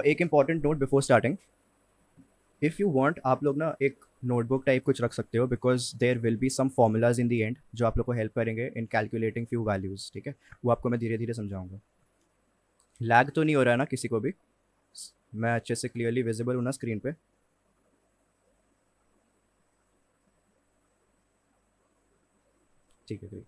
एक important note before starting, if you want आप लोग ना एक नोटबुक टाइप कुछ रख सकते हो, because there will be some formulas in the end जो आप लोग को हेल्प करेंगे इन कैलकुलेटिंग फ्यू वैल्यूज़, ठीक है। वो आपको मैं धीरे धीरे समझाऊंगा। लैग तो नहीं हो रहा है ना किसी को भी? मैं अच्छे से क्लियरली विजिबल हूँ ना स्क्रीन पे? ठीक है, great.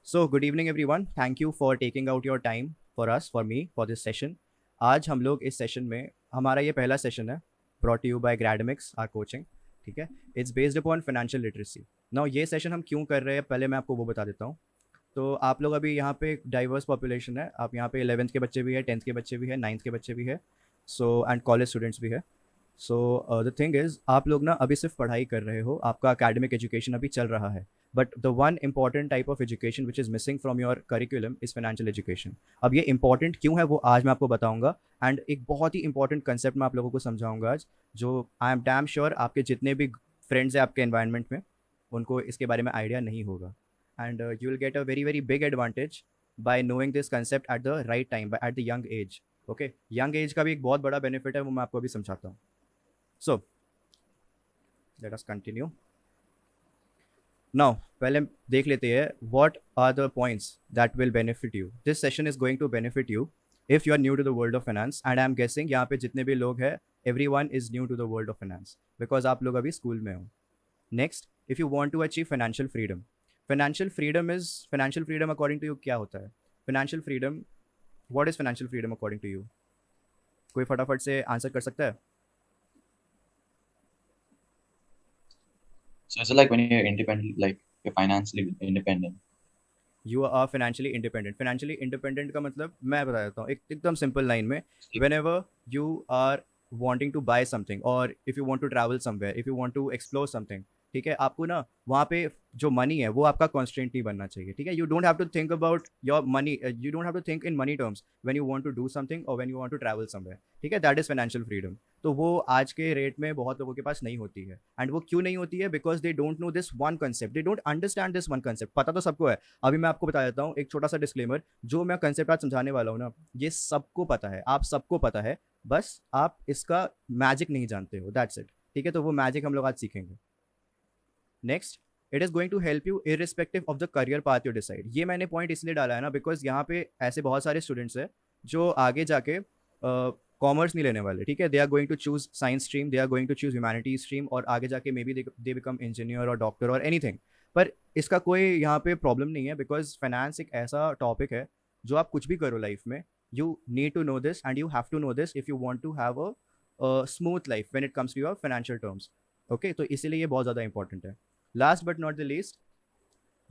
So good evening everyone, thank you for taking out your time for us, for me, for this session. आज हम लोग इस सेशन में, हमारा ये पहला सेशन है brought you by Gradmix R coaching, ठीक है। It's based upon financial literacy. Now ये सेशन हम क्यों कर रहे हैं पहले मैं आपको वो बता देता हूँ। तो आप लोग अभी यहाँ पे डाइवर्स पॉपुलेशन है, आप यहाँ पे 11th के बच्चे भी है, 10th के बच्चे भी है, 9th के बच्चे भी है, सो एंड कॉलेज स्टूडेंट्स भी है। सो द थिंग इज़ आप लोग ना अभी सिर्फ पढ़ाई कर रहे हो, आपका एकेडमिक एजुकेशन अभी चल रहा है, but the one important type of education which is missing from your curriculum is financial education. अब ये इंपॉर्टेंट क्यों है वो आज मैं आपको बताऊंगा, एंड एक बहुत ही इंपॉर्टेंट कंसेप्ट मैं आप लोगों को समझाऊंगा आज, जो आई एम डैम श्योर आपके जितने भी फ्रेंड्स हैं आपके एनवायरनमेंट में उनको इसके बारे में आइडिया नहीं होगा। And you will get a very very big advantage bye knowing this concept at the right time, at the young age. Okay, young age का भी एक बहुत बड़ा बेनिफिट है, वो मैं आपको अभी समझाता हूँ। So let us continue. Now पहले देख लेते हैं what are the points that will benefit you. This session is going to benefit you if you are new to the world of finance, and I am guessing यहाँ पे जितने भी लोग हैं everyone is new to the world of finance because आप लोग अभी school में हो। Next, if you want to achieve financial freedom, financial freedom according to you क्या होता है? Financial freedom, what is financial freedom according to you? कोई फटाफट से आंसर कर सकता है? So it's like when you're independent, like you're financially independent. You are financially independent. Financially independent का मतलब मैं बता देता हूँ एक एकदम सिंपल लाइन में। Whenever you are wanting to buy something, और if you want to travel somewhere, if you want to explore something, ठीक है, आपको ना वहाँ पे जो मनी है वो आपका कॉन्स्टेंट नहीं बनना चाहिए, ठीक है। You don't have to think about your money, you don't have to think in money terms when you want to do something और when you want to travel somewhere, ठीक है। That is financial freedom. तो वो आज के rate में बहुत लोगों के पास नहीं होती है, एंड वो क्यों नहीं होती है? Because they don't know this one concept, they don't understand this one concept. पता तो सबको है, अभी मैं आपको बता देता हूँ एक छोटा सा डिस्क्लेमर, जो मैं कंसेप्ट आज समझाने वाला हूँ ना, ये सबको पता है, आप सबको पता है, बस आप इसका मैजिक नहीं जानते हो, दैट्स इट, ठीक है। तो वो मैजिक हम लोग आज सीखेंगे। Next, it is going to help you irrespective of the career path you decide. ये मैंने पॉइंट इसलिए डाला है ना बिकॉज यहाँ पे ऐसे बहुत सारे स्टूडेंट्स हैं जो आगे जाके कॉमर्स नहीं लेने वाले, ठीक है। They are going to choose science stream, they are going to choose humanity stream, और आगे जाके maybe they become engineer और डॉक्टर और एनीथिंग। पर इसका कोई यहाँ पे प्रॉब्लम नहीं है, बिकॉज फाइनेंस एक ऐसा टॉपिक है जो आप कुछ भी करो लाइफ में, you need to know this and you have to know this if you want to have a smooth life when it comes to your financial terms. Okay, तो इसीलिए ये बहुत ज़्यादा इंपॉर्टेंट है। Last but not the least,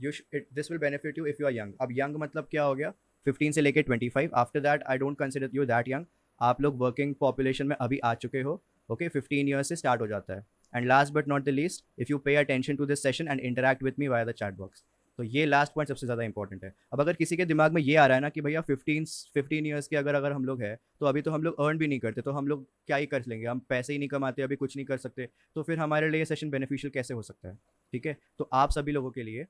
this will benefit you if you are young. अब young मतलब क्या हो गया? 15 से लेके 25, after that I don't consider you that young. आप लोग वर्किंग पॉपुलेशन में अभी आ चुके हो, ओके। 15 ईयर्स से स्टार्ट हो जाता है। And last but not the least, if you pay attention to this session and interact with me via the chat box, तो ये लास्ट पॉइंट सबसे ज़्यादा इंपॉर्टेंट है। अब अगर किसी के दिमाग में ये आ रहा है ना कि भैया 15 ईयर्स के अगर अगर हम लोग हैं तो अभी तो हम लोग अर्न भी नहीं करते, तो हम लोग क्या ही कर लेंगे, हम पैसे ही नहीं कमाते, अभी कुछ नहीं कर सकते, तो फिर हमारे लिए सेशन बेनिफिशियल कैसे हो सकता है? ठीक है, तो आप सभी लोगों के लिए,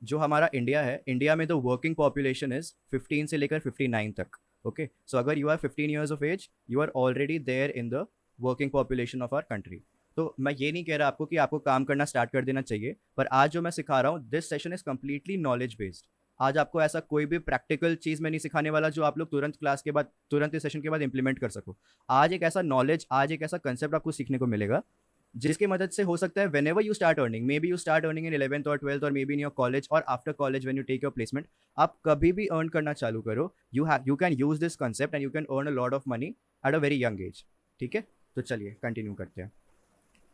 जो हमारा इंडिया है, इंडिया में द वर्किंग पॉपुलेशन इज 15 से लेकर 59 तक, ओके। सो अगर you are 15 years of age, you are already there in the working population of our country. तो मैं ये नहीं कह रहा आपको कि आपको काम करना स्टार्ट कर देना चाहिए, पर आज जो मैं सिखा रहा हूँ this session is completely knowledge based. आज आपको ऐसा कोई भी प्रैक्टिकल चीज़ में नहीं सिखाने वाला जो आप लोग तुरंत क्लास के बाद, तुरंत इस सेशन के बाद इंप्लीमेंट कर सको। आज एक ऐसा नॉलेज, आज एक ऐसा कंसेप्ट आपको सीखने को मिलेगा जिसकी मदद से हो सकता है whenever you start earning, maybe you start earning in 11th और 12th और maybe in your college और after college when you take your placement, आप कभी भी अर्न करना चालू करो, you can use this concept and you can earn a lot of money at a very young age, ठीक है। तो चलिए कंटिन्यू करते हैं।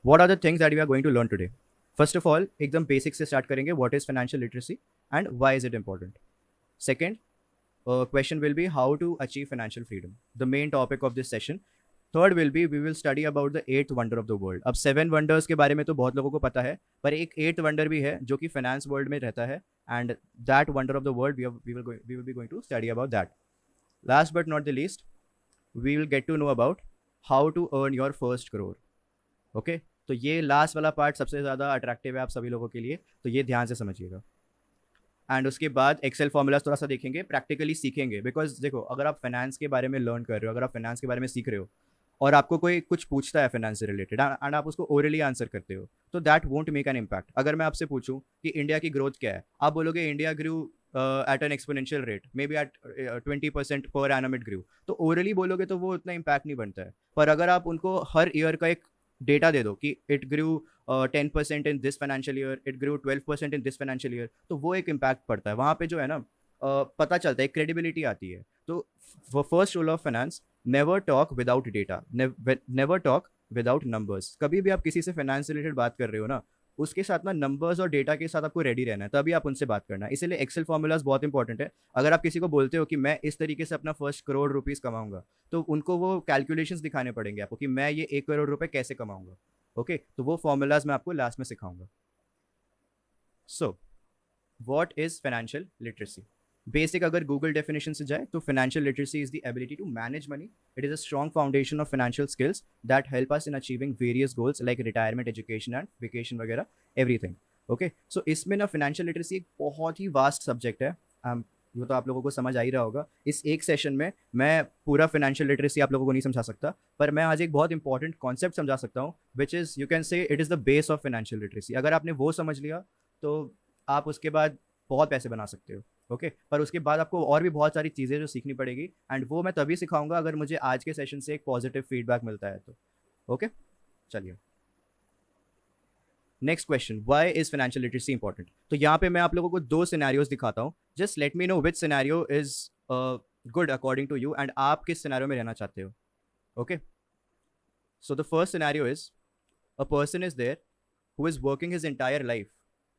What are the things that we are going to learn today? First of all एकदम basic से start करेंगे, what is financial literacy and why is it important. Second question will be how to achieve financial freedom, the main topic of this session. Third will be we will study about the eighth wonder of the world. अब 7 wonders के बारे में तो बहुत लोगों को पता है, पर एक एट्थ वंडर भी है जो कि फाइनेंस वर्ल्ड में रहता है, and that wonder of the world we will be going to study about that. Last but not the least, we will get to know about how to earn your first crore, okay. तो ये last वाला part सबसे ज़्यादा attractive है आप सभी लोगों के लिए, तो ये ध्यान से समझिएगा। एंड उसके बाद एक्सेल फॉर्मूलाज थोड़ा सा देखेंगे, प्रैक्टिकली सीखेंगे। बिकॉज देखो, अगर आप फाइनेंस के बारे में लर्न कर रहे हो, अगर आप फाइनेंस के बारे में सीख रहे हो और आपको कोई कुछ पूछता है फाइनेंस से रिलेटेड एंड आप उसको ओरली आंसर करते हो, तो that won't make an impact. अगर मैं आपसे पूछूं कि इंडिया की ग्रोथ क्या है, आप बोलोगे India grew at an exponential rate, maybe at 20% per annum it grew, तो ओरली बोलोगे तो वो उतना इम्पैक्ट नहीं बनता है। पर अगर आप उनको हर ईयर का एक डेटा दे दो कि it grew 10% in this financial year, it grew 12% in this financial year, तो वो एक इम्पैक्ट पड़ता है वहाँ पे, जो है ना, पता चलता है, क्रेडिबिलिटी आती है। तो first rule of finance, never talk without data, never talk without numbers. कभी भी आप किसी से फाइनेंस से रिलेटेड बात कर रहे हो ना, उसके साथ ना नंबर्स और डेटा के साथ आपको रेडी रहना है, तभी आप उनसे बात करना है। इसीलिए एक्सेल फॉर्मूलाज बहुत इंपॉर्टेंट है। अगर आप किसी को बोलते हो कि मैं इस तरीके से अपना फर्स्ट करोड़ रुपीस कमाऊंगा, तो उनको वो कैलकुलेशंस दिखाने पड़ेंगे आपको कि मैं ये 1 करोड़ रुपए कैसे कमाऊंगा। ओके, तो वो फॉर्मूलाज मैं आपको लास्ट में सिखाऊंगा। So what is financial literacy? Basic अगर गूगल डेफिनेशन से जाए तो financial literacy is the ability to manage money. It is a strong foundation of financial skills that help us in achieving various goals like retirement, education and vacation वगैरह, everything. Okay, so इसमें ना financial literacy एक बहुत ही vast subject है। वो तो आप लोगों को समझ आ ही रहा होगा। इस एक सेशन में मैं पूरा फाइनेंशियल लिटरेसी आप लोगों को नहीं समझा सकता, पर मैं आज एक बहुत इंपॉर्टेंट कॉन्सेप्ट समझा सकता हूँ, which is, you can say it is the base of financial literacy. अगर आपने वो समझ लिया तो आप उसके बाद बहुत पैसे बना सकते हो। ओके, पर उसके बाद आपको और भी बहुत सारी चीज़ें जो सीखनी पड़ेगी, एंड वो मैं तभी सिखाऊंगा अगर मुझे आज के सेशन से एक पॉजिटिव फीडबैक मिलता है तो। ओके, चलिए next question, why is financial literacy important? तो यहाँ पे मैं आप लोगों को दो सिनेरियोज दिखाता हूँ। Just let me know which scenario is good according to you, and आप किस सिनेरियो में रहना चाहते हो। Okay, so the first scenario is, a person is there who is working his entire life.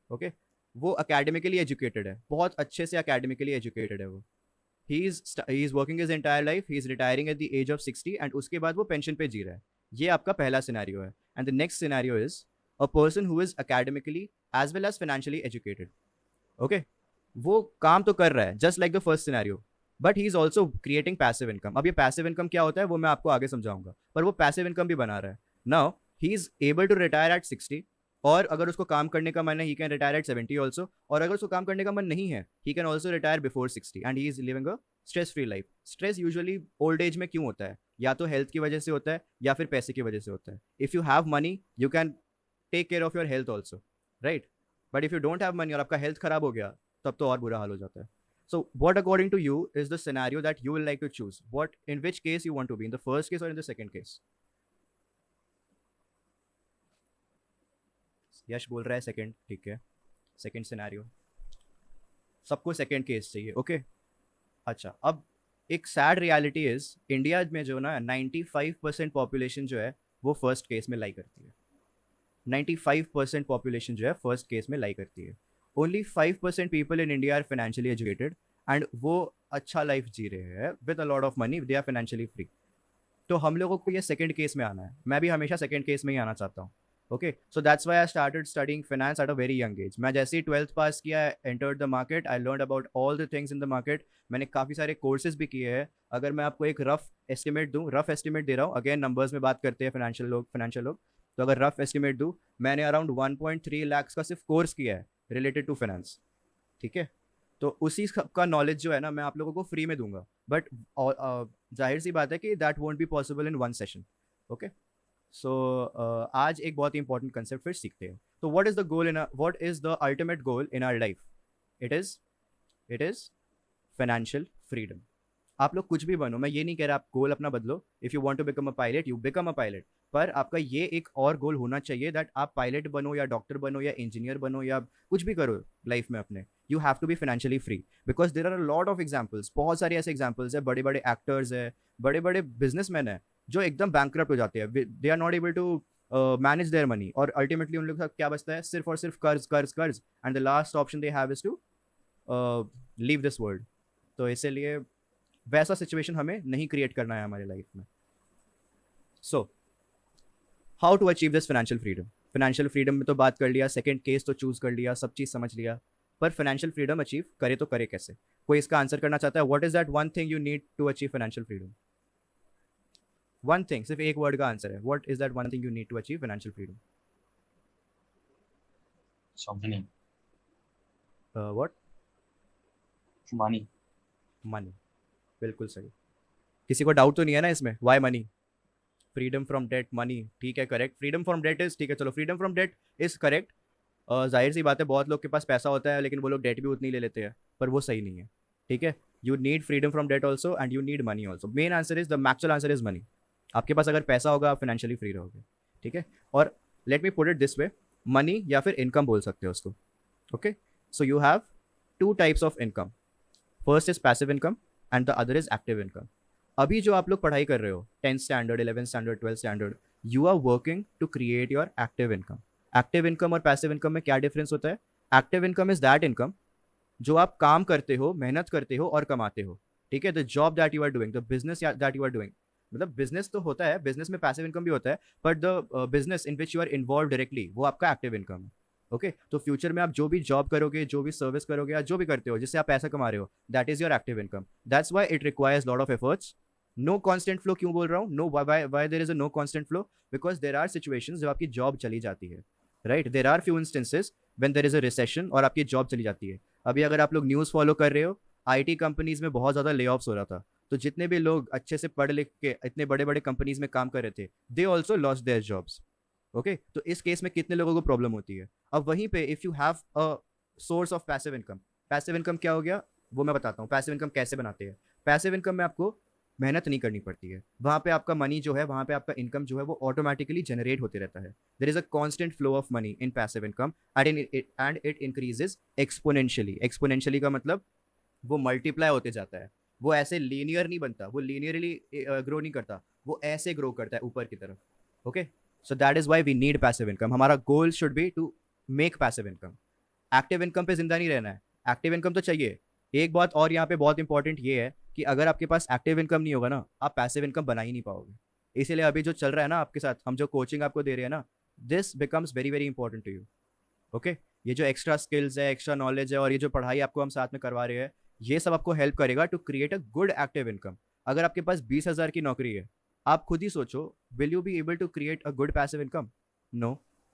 Okay, वो academically educated है, बहुत अच्छे से अकेडमिकली एजुकेटेड है वो। He is working his entire life, he is retiring at the age of 60 and उसके बाद वो पेंशन पे जी रहा है। ये आपका पहला सिनेरियो है। And the next scenario is, a person who is academically as well as financially educated. Okay, वो काम तो कर रहा है just like the first scenario, but he is also creating passive income. अब ये पैसिव इनकम क्या होता है वो मैं आपको आगे समझाऊंगा, पर वो पैसिव इनकम भी बना रहा है। Now he is able to retire at 60, और अगर उसको काम करने का मन है he can retire at 70 also, और अगर उसको काम करने का मन नहीं है he can also retire before 60 and he is living a stress free life. Stress usually old age में क्यों होता है? या तो हेल्थ की वजह से होता है या फिर पैसे की वजह से होता है। If you have money you can take care of your health also, right? But if you don't have money और आपका हेल्थ खराब हो गया, तब तो और बुरा हाल हो जाता है। So, what according to you is the scenario that you will like to choose? What, in which case you want to be, in the first case or in the second case? यश बोल रहा है second, ठीक है, second scenario. सबको second case चाहिए, okay okay? अच्छा, अब एक सैड रियलिटी इज, इंडिया में जो ना 95% पॉपुलेशन जो है वो फर्स्ट केस में लाई करती है। 95% पॉपुलेशन जो है फर्स्ट केस में लाई करती है। Only 5% people in India are financially educated and वो अच्छा लाइफ जी रहे हैं with a lot of money, they are financially free. तो हम लोगों को ये सेकंड केस में आना है। मैं भी हमेशा सेकंड केस में ही आना चाहता हूँ। Okay, so that's why I started studying finance eight a very young as. मैं जैसे ही 12th पास किया, entered the market, I learn about all the things in the market. मैंने काफ़ी सारे कोर्सेज भी किए हैं। अगर मैं आपको एक रफ एस्टिमेट दूँ, रफ एस्टिमेट दे रहा हूँ, अगेन नंबर्स में बात करते हैं फाइनेंशियल लोग, तो अगर रफ एस्टिमेट दूँ, मैंने अराउंड 1.3 लाख का सिर्फ कोर्स किया है रिलेटेड टू फाइनेंस। ठीक है, तो उसी का नॉलेज जो है ना मैं आप लोगों को फ्री में दूंगा, बट जाहिर सी बात है कि that won't be possible in one session. Okay, so आज एक बहुत ही इंपॉर्टेंट कंसेप्ट फिर सीखते हैं। तो what is the ultimate goal in our life? It is financial freedom. आप लोग कुछ भी बनो, मैं ये नहीं कह रहा आप गोल अपना बदलो। If you want to become a pilot you become a pilot, पर आपका ये एक और गोल होना चाहिए दैट आप पायलट बनो या डॉक्टर बनो या इंजीनियर बनो या कुछ भी करो लाइफ में अपने, you have to be financially free. Because there are a lot of examples, बहुत सारे ऐसे एग्जाम्पल्स है, बड़े बड़े एक्टर्स है, बड़े बड़े बिजनेसमैन है जो एकदम बैंकक्रप्ट हो जाते हैं, they are not able to manage their money, और अल्टीमेटली उन लोग के साथ क्या बचता है? सिर्फ और सिर्फ कर्ज कर्ज कर्ज, and the last option they have is to leave this world. तो इसीलिए वैसा सिचुएशन हमें नहीं क्रिएट करना है हमारे लाइफ में। So how to achieve this financial freedom? Financial freedom में तो बात कर लिया, सेकंड केस तो चूज कर लिया, सब चीज़ समझ लिया, पर फाइनेंशियल फ्रीडम अचीव करे तो करे कैसे? कोई इसका आंसर करना चाहता है? What is that one thing you need to achieve financial freedom? One thing, सिर्फ एक वर्ड का आंसर है। What is that one thing you need to achieve financial freedom? So many. What? money. Money, बिल्कुल सही। किसी को doubt तो नहीं है ना इसमें, why money? Freedom from debt, money, ठीक है, correct. Freedom from debt is, ठीक है, चलो freedom from debt is correct. जाहिर सी बात है, बहुत लोग के पास पैसा होता है लेकिन वो लोग डेट भी उतनी ले लेते हैं, पर वो सही नहीं है। ठीक है, you need freedom from debt also and you need money also. Main answer is, the actual answer is money. आपके पास अगर पैसा होगा, आप फाइनेंशियली फ्री रहोगे। ठीक है, और let me put it this way, money या फिर इनकम बोल सकते हो उसको। Okay, so you have two types of income. First is passive income and the other is active income. अभी जो आप लोग पढ़ाई कर रहे हो, 10th standard, 11th standard, 12th standard, you are working to create your active income. Active income और passive income में क्या डिफरेंस होता है? Active income is that income जो आप काम करते हो, मेहनत करते हो और कमाते हो। ठीक है, the job that you are doing, the business that you are doing. मतलब बिजनेस तो होता है, बिजनेस में पैसिव इनकम भी होता है, but the business in which you are involve directly, वो आपका एक्टिव इनकम है। ओके, तो फ्यूचर में आप जो भी जॉब करोगे, जो भी सर्विस करोगे या जो भी करते हो जिससे आप पैसा कमा रहे हो, that is your active income. That's why it requires lot of efforts. No constant flow क्यों बोल रहा हूँ? No, why there is a no constant flow? Because there are situations जब आपकी जॉब चली जाती है, right? There are few instances when there is a recession और आपकी जॉब चली जाती है। अभी अगर आप लोग न्यूज़ फॉलो कर रहे हो, आईटी कंपनीज में बहुत ज़्यादा ले ऑफ्स हो रहा था, तो जितने भी लोग अच्छे से पढ़ लिख के इतने बड़े बड़े कंपनीज में काम कर रहे थे, they also lost their jobs. Okay, तो इस केस में कितने लोगों को प्रॉब्लम होती है? अब वहीं पे if you have a source of passive income, passive income क्या हो गया वो मैं बताता हूँ। पैसिव इनकम कैसे बनाते हैं? पैसिव इनकम में आपको मेहनत नहीं करनी पड़ती है, वहाँ पे आपका मनी जो है, वहाँ पे आपका इनकम जो है वो ऑटोमेटिकली जनरेट होते रहता है। There is a constant flow of money in passive income and it increases exponentially. Exponentially का मतलब वो मल्टीप्लाई होते जाता है, वो ऐसे लीनियर नहीं बनता, वो लीनियरली ग्रो नहीं करता, वो ऐसे ग्रो करता है ऊपर की तरफ। Okay, so that is why we need passive income. हमारा goal should be to make passive income. Active income पे जिंदा नहीं रहना है, एक्टिव इनकम तो चाहिए। एक बात और यहाँ पे बहुत इंपॉर्टेंट ये है कि अगर आपके पास एक्टिव इनकम नहीं होगा ना, आप पैसिव इनकम बना ही नहीं पाओगे। इसीलिए अभी जो चल रहा है ना आपके साथ, हम जो कोचिंग आपको दे रहे हैं ना, this becomes very very important to you. Okay, ये जो एक्स्ट्रा स्किल्स है, एक्स्ट्रा नॉलेज है और ये जो पढ़ाई आपको हम साथ में करवा रहे हैं, ये सब आपको हेल्प करेगा to create a good active income. अगर आपके पास 20,000 की नौकरी है, आप खुद ही सोचो, will you be able to create a good passive income? No,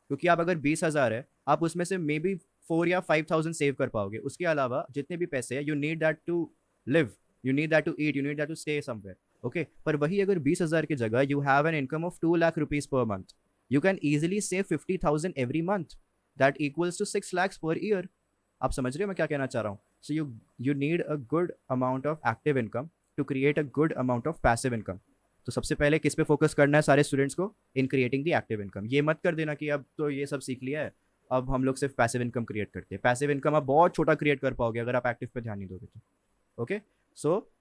क्योंकि आप अगर 20,000 है, आप उसमें से मे बी 4 या 5,000 सेव कर पाओगे। उसके अलावा जितने भी पैसे हैं, you need that to live, you need that to eat, you need that to stay somewhere. Okay, पर वही अगर 20,000 की जगह you have an income of 2 lakh rupees per month, you can easily save 50,000 every month, that equals to 6 lakhs per year. आप समझ रहे हो मैं क्या कहना चाह रहा हूँ? So you need a good amount of active income to create a good amount of passive income. तो सबसे पहले किस पे फोकस करना है सारे स्टूडेंट्स को? In creating the active income. ये मत कर देना कि अब तो ये सब सीख लिया है, अब हम लोग सिर्फ पैसिव इनकम क्रिएट करते हैं। पैसिव इनकम आप बहुत छोटा क्रिएट कर पाओगे अगर आप एक्टिव पे ध्यान नहीं दोगे तो। ओके, सो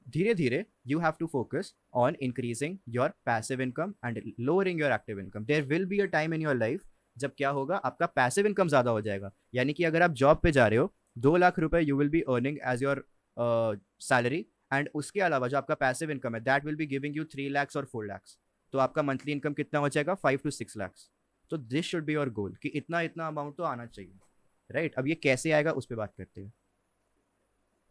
धीरे धीरे you have to focus on increasing your passive income and lowering your active income. There will be a time in your life जब क्या होगा, आपका पैसिव इनकम ज़्यादा हो जाएगा। यानी कि अगर आप जॉब पे जा रहे हो, 2 लाख रुपए you will be earning as your salary, and उसके अलावा जो आपका पैसिव इनकम है, that will be giving you 3 lakhs और 4 lakhs। तो आपका मंथली इनकम कितना हो जाएगा? 5 to 6 lakhs। तो this should be your goal कि इतना इतना अमाउंट तो आना चाहिए, राइट? अब ये कैसे आएगा उस पर बात करते हैं।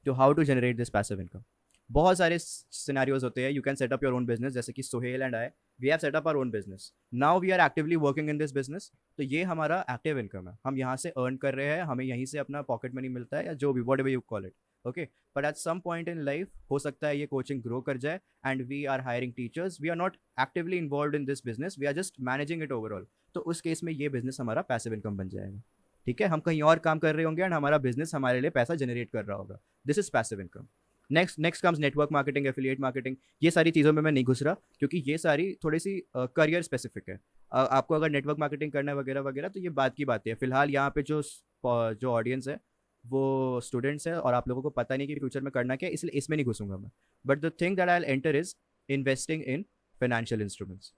तो how to generate this passive income? बहुत सारे सिनेरियोज होते हैं। You can set up your own business, जैसे कि Sohail and I, we have set up our own business, now we are actively working in this business. तो ये हमारा active income है, हम यहाँ से अर्न कर रहे हैं, हमें यहीं से अपना पॉकेट मनी मिलता है या जो भी, whatever you call it. Okay, but at some point in life हो सकता है ये कोचिंग ग्रो कर जाए and we are hiring teachers, we are not actively involve in this business, we are just managing it overall. तो उस case में ये बिजनेस हमारा पैसिव इनकम बन जाएगा। ठीक है, हम कहीं और काम कर रहे होंगे एंड हमारा बिजनेस हमारे लिए पैसा जनरेट कर रहा होगा। This is passive income. Next comes network marketing, affiliate marketing. ये सारी चीज़ों में मैं नहीं घुस रहा क्योंकि ये सारी थोड़ी सी करियर स्पेसिफिक है। आपको अगर नेटवर्क मार्केटिंग करना है वगैरह वगैरह तो ये बात की बात है। फिलहाल यहाँ पे जो ऑडियंस है वो स्टूडेंट्स है और आप लोगों को पता नहीं कि फ्यूचर में करना क्या है, इसलिए इसमें नहीं घुसूंगा मैं। But the thing that I will enter is investing in financial instruments,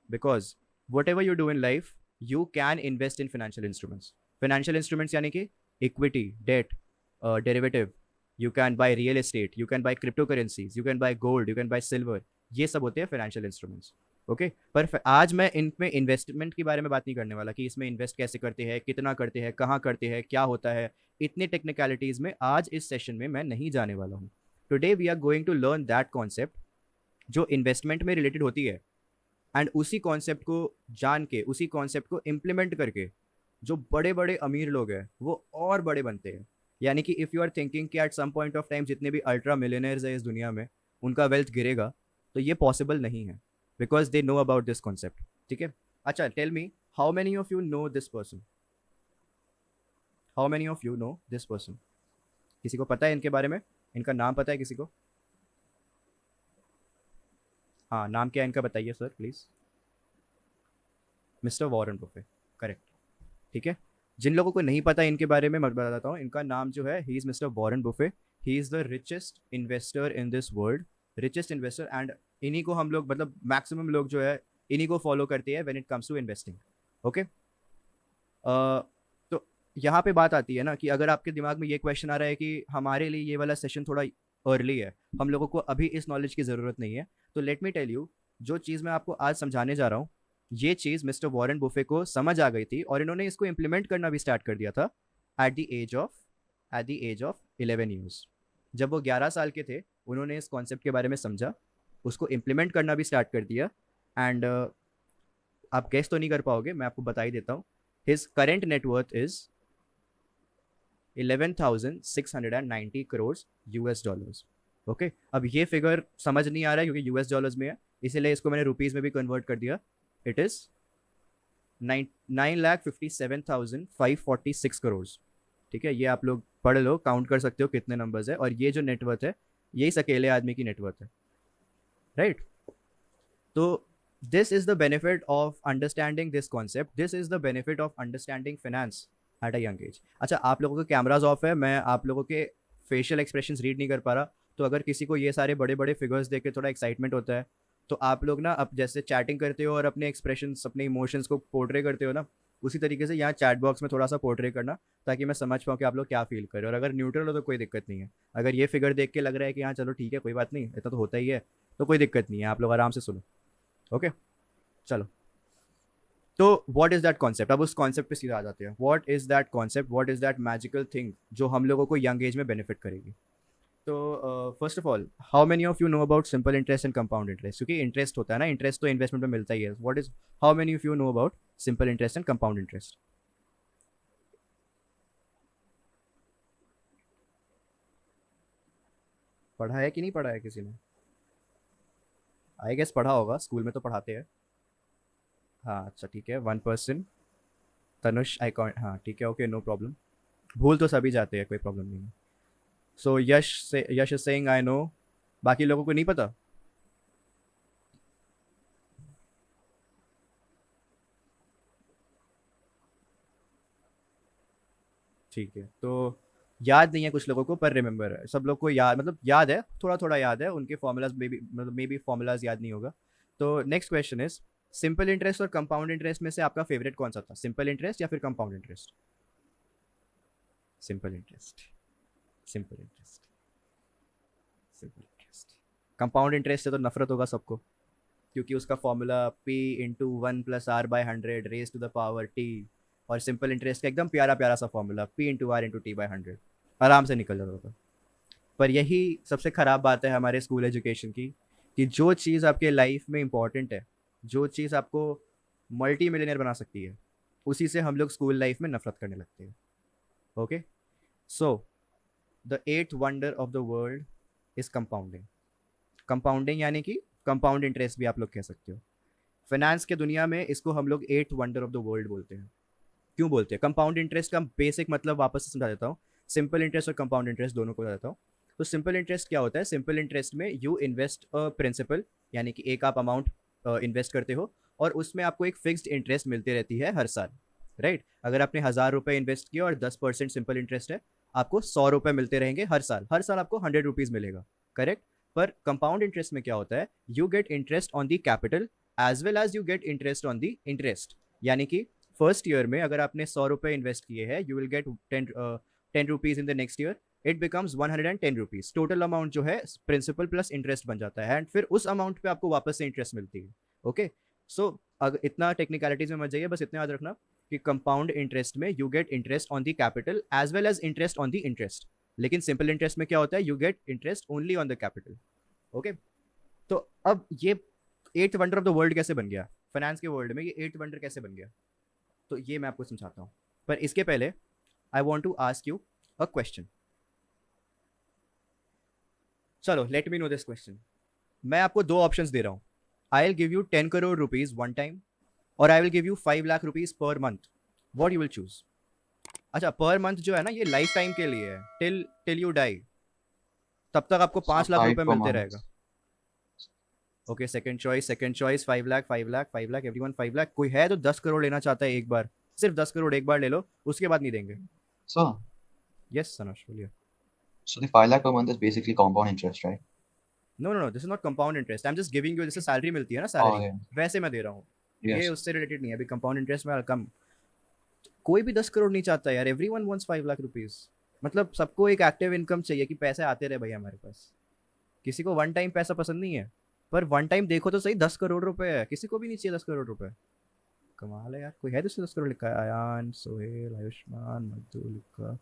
because whatever you do in life you can invest in financial instruments. Financial instruments यानी कि equity, debt, derivative, you can buy real estate, you can buy cryptocurrencies, you can buy gold, you can buy silver। ये सब होते हैं financial instruments. Okay, पर आज मैं इनमें इन्वेस्टमेंट के बारे में बात नहीं करने वाला कि इसमें इन्वेस्ट कैसे करते हैं, कितना करते हैं, कहाँ करते हैं, क्या होता है। इतने टेक्निकलिटीज़ में आज इस सेशन में मैं नहीं जाने वाला हूँ। Today we are going to learn that concept जो इन्वेस्टमेंट में रिलेटेड होती है, एंड उसी कॉन्सेप्ट को जान के, उसी कॉन्सेप्ट को इम्प्लीमेंट करके जो बड़े बड़े अमीर लोग हैं वो और बड़े बनते हैं। यानी कि इफ़ यू आर थिंकिंग कि at some point of time जितने भी अल्ट्रा मिलियनर्स है इस दुनिया में उनका वेल्थ गिरेगा, तो ये पॉसिबल नहीं है, because they know about this concept. ठीक है। अच्छा, tell me, how many of you know this person? How many of you know this person? किसी को पता है इनके बारे में? इनका नाम पता है किसी को? हाँ, नाम क्या है इनका, बताइए sir please. Mister Warren Buffett, correct. ठीक है। जिन लोगों को नहीं पता इनके बारे में, मैं बताता हूँ, इनका नाम जो है, he is mister Warren Buffett. He is the richest investor in this world, richest investor. And इन्हीं को हम लोग, मतलब मैक्सिमम लोग जो है इन्हीं को फॉलो करते हैं when it comes to investing. Okay. तो यहाँ पे बात आती है ना कि अगर आपके दिमाग में ये क्वेश्चन आ रहा है कि हमारे लिए ये वाला सेशन थोड़ा अर्ली है, हम लोगों को अभी इस नॉलेज की ज़रूरत नहीं है, तो लेट मी टेल यू, जो चीज़ मैं आपको आज समझाने जा रहा हूँ, ये चीज़ मिस्टर वॉरेन बुफे को समझ आ गई थी और इन्होंने इसको इम्प्लीमेंट करना भी स्टार्ट कर दिया था at the age of 11 years. जब वो 11 साल के थे, उन्होंने इस कॉन्सेप्ट के बारे में समझा, उसको इम्प्लीमेंट करना भी स्टार्ट कर दिया। एंड आप गेस तो नहीं कर पाओगे, मैं आपको बता ही देता हूँ। His current net worth is 11,690 US dollars. Okay. अब ये फिगर समझ नहीं आ रहा है क्योंकि यूएस डॉलर्स में है, इसीलिए इसको मैंने रुपीज़ में भी कन्वर्ट कर दिया। It is 9,57,546 crore. ठीक है, ये आप लोग पढ़ लो, काउंट कर सकते हो कितने नंबर्स है, और ये जो नेटवर्थ है, यही इस अकेले आदमी की नेटवर्थ है, राइट? तो this is the benefit of understanding this concept, this is the benefit of understanding finance at a young age. अच्छा, आप लोगों के कैमराज ऑफ है, मैं आप लोगों के फेशियल एक्सप्रेशंस रीड नहीं कर पा रहा, तो अगर किसी को ये सारे बड़े बड़े फिगर्स देख के थोड़ा एक्साइटमेंट होता है, तो आप लोग ना, अब जैसे चैटिंग करते हो और अपने एक्सप्रेशंस, अपने इमोशंस को पोर्ट्रे करते हो ना, उसी तरीके से यहाँ चैट बॉक्स में थोड़ा सा पोर्ट्रे करना, ताकि मैं समझ पाऊँ कि आप लोग क्या फील कर रहे हो। और अगर न्यूट्रल हो तो कोई दिक्कत नहीं है। अगर ये फिगर देख के लग रहा है कि हाँ चलो ठीक है, कोई बात नहीं, इतना तो होता ही है, तो कोई दिक्कत नहीं है, आप लोग आराम से सुनो। ओके, चलो। तो व्हाट इज़ दैट कॉन्सेप्ट? अब उस कॉन्सेप्ट पे सीधा आ जाते हैं। What is that concept, what is that magical thing जो हम लोगों को यंग एज में बेनिफिट करेगी? तो first of all, how many of you know about simple interest and compound interest? क्योंकि इंटरेस्ट होता है ना, इंटरेस्ट तो इन्वेस्टमेंट में मिलता ही है। What is, how many of you know about simple interest and compound interest? पढ़ा है कि नहीं पढ़ा है किसी ने? आई गेस पढ़ा होगा, स्कूल में तो पढ़ाते हैं। हाँ, अच्छा ठीक है, 1%। तनुष आइकॉन, हाँ ठीक है, ओके, नो प्रॉब्लम। भूल तो सभी जाते हैं, कोई प्रॉब्लम नहीं है। सो यश इज सेइंग आई नो, बाकी लोगों को नहीं पता। ठीक है, तो याद नहीं है कुछ लोगों को, पर रिमेंबर है सब लोग को, याद मतलब याद है, थोड़ा थोड़ा याद है, उनके फॉर्मूलाज मे बी, मतलब मे बी फॉर्मूलाज याद नहीं होगा। तो next question is, simple interest और कंपाउंड इंटरेस्ट में से आपका फेवरेट कौन सा था? सिंपल इंटरेस्ट या फिर compound interest? Simple interest, simple interest, simple interest. Compound interest से तो नफरत होगा सबको, क्योंकि उसका formula P into 1 + r/100 raise to the power T, और सिंपल इंटरेस्ट का एकदम प्यारा प्यारा सा फॉर्मूला p/r/t/100, आराम से निकल जाता था। पर यही सबसे ख़राब बात है हमारे स्कूल एजुकेशन की, कि जो चीज़ आपके लाइफ में इंपॉर्टेंट है, जो चीज़ आपको मल्टी मिलियनर बना सकती है, उसी से हम लोग स्कूल लाइफ में नफरत करने लगते हैं। Okay, so the eighth wonder of the world is compounding. Compounding यानी कि कंपाउंड इंटरेस्ट भी आप लोग कह सकते हो। फाइनेंस के दुनिया में इसको हम लोग eighth wonder of the world बोलते हैं। क्यों बोलते हैं? कंपाउंड इंटरेस्ट का बेसिक मतलब वापस से समझा देता हूँ, सिंपल इंटरेस्ट और कंपाउंड इंटरेस्ट दोनों को बता देता हूँ। तो सिंपल इंटरेस्ट क्या होता है? सिंपल इंटरेस्ट में यू इन्वेस्ट अ प्रिंसिपल, यानी कि एक आप अमाउंट इन्वेस्ट करते हो और उसमें आपको एक फिक्स्ड इंटरेस्ट मिलती रहती है हर साल, राइट? अगर आपने 1,000 रुपये इन्वेस्ट किया और 10% सिंपल इंटरेस्ट है, आपको 100 रुपये मिलते रहेंगे हर साल, हर साल आपको 100 रुपीज़ मिलेगा, करेक्ट? पर कंपाउंड इंटरेस्ट में क्या होता है? You get interest on the capital as well as you get interest on the interest. यानी कि फर्स्ट ईयर में अगर आपने 100 रुपये इन्वेस्ट किए हैं, you will gate 10 rupees in the next year, it becomes 110 rupees. Total amount जो है प्रिंसिपल प्लस इंटरेस्ट बन जाता है, एंड फिर उस अमाउंट पे आपको वापस से इंटरेस्ट मिलती है। ओके, सो अगर इतना टेक्निकलिटीज में मत जाइए, बस इतना याद रखना कि कंपाउंड इंटरेस्ट में you get interest on the capital as well as interest on the interest, लेकिन सिंपल इंटरेस्ट में क्या होता है? You get interest only on the capital. Okay, तो अब ये eighth wonder of the world कैसे बन गया? फाइनेंस के वर्ल्ड में ये एट्थ वंडर कैसे बन गया? तो ये मैं आपको समझाता हूँ, पर इसके पहले I want to ask you, a question. चलो let me know this question. मैं आपको दो ऑप्शंस दे रहा हूँ. I will give you 10 crore rupees one time और I will give you 5 lakh rupees per month. What you will choose? अच्छा, per month जो है ना, ये लाइफ टाइम के लिए है, टिल टिल यू डाई. तब तक आपको So 5 लाख five रुपए per मिलते month. रहेगा. Okay, second choice 5 lakh 5 lakh 5 lakh, everyone 5 lakh. कोई है तो 10 करोड़ लेना चाहता है एक बार, सिर्फ 10 करोड़ एक बार ले लो, उसके बाद नहीं देंगे. So यस सनोश बोलिए. so the 5 lakh per month is basically compound interest, right? No no no, this is not compound interest. I am just giving you, जैसे सैलरी मिलती है ना, Oh सैलरी yeah. वैसे मैं दे रहा हूँ. ये Yes. उससे रिलेटेड नहीं है. अभी कंपाउंड इंटरेस्ट में कम. कोई भी 10 करोड़ नहीं चाहता यार. Everyone wants 5 lakh rupees. मतलब सबको एक एक्टिव इनकम चाहिए कि पैसे आते रहे भैया हमारे पास. किसी को वन टाइम पैसा पसंद नहीं है. पर वन टाइम देखो तो सही, 10 करोड़ रुपए है. किसी को भी नहीं चाहिए 10 करोड़ रुपए. कमाल है यार. कोई है जिससे 10 करोड़ लिखा है? अयान, सोहेल, आयुष्मान, मधुलिका,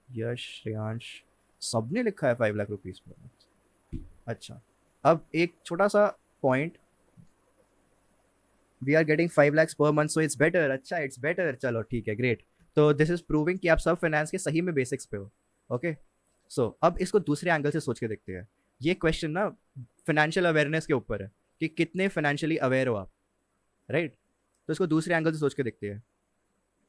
यश, श्रेयांश, सबने लिखा है 5 लाख रुपीज पर. अच्छा, अब एक छोटा सा point. We are getting 5 lakhs per month, so it's better. अच्छा, इट्स बेटर. चलो ठीक है, ग्रेट. तो दिस इज प्रूविंग कि आप सब फाइनेंस के सही में बेसिक्स पे हो. ओके, सो अब इसको दूसरे एंगल से सोच के देखते हैं. ये क्वेश्चन ना फाइनेंशियल अवेयरनेस के ऊपर है कि कितने फाइनेंशियली अवेयर हो आप, राइट? तो इसको दूसरे एंगल से सोच के देखते हैं.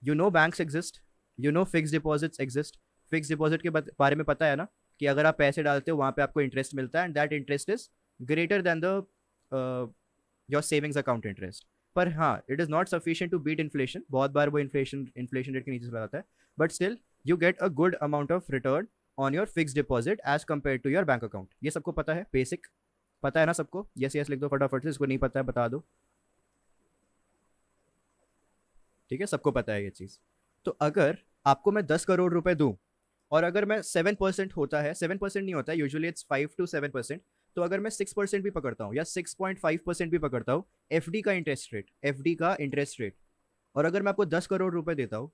You know banks exist, you know fix deposits exist. Fix deposit के बारे में पता है ना, कि अगर आप पैसे डालते हो वहाँ पे आपको इंटरेस्ट मिलता है, and that interest is greater than the your savings account interest. पर हाँ, it is not sufficient to beat inflation. बहुत बार वो इन्फ्लेशन रेट के नीचे चला जाता है. But still you get a good amount of return on your fix deposit as compare to your bank account. ये सबको पता है, बेसिक पता है ना सबको? यस यस लिख दो फटाफट से. इसको नहीं पता है बता दो. ठीक है, सबको पता है ये चीज़. तो अगर आपको मैं 10 करोड़ रुपए दूं, और अगर मैं 7% होता है, 7% नहीं होता है यूजुअली, इट्स 5 to 7%. तो अगर मैं 6% भी पकड़ता हूँ या 6.5% भी पकड़ता हूँ, एफडी का इंटरेस्ट रेट, एफडी का इंटरेस्ट रेट, और अगर मैं आपको 10 करोड़ रुपए देता हूँ,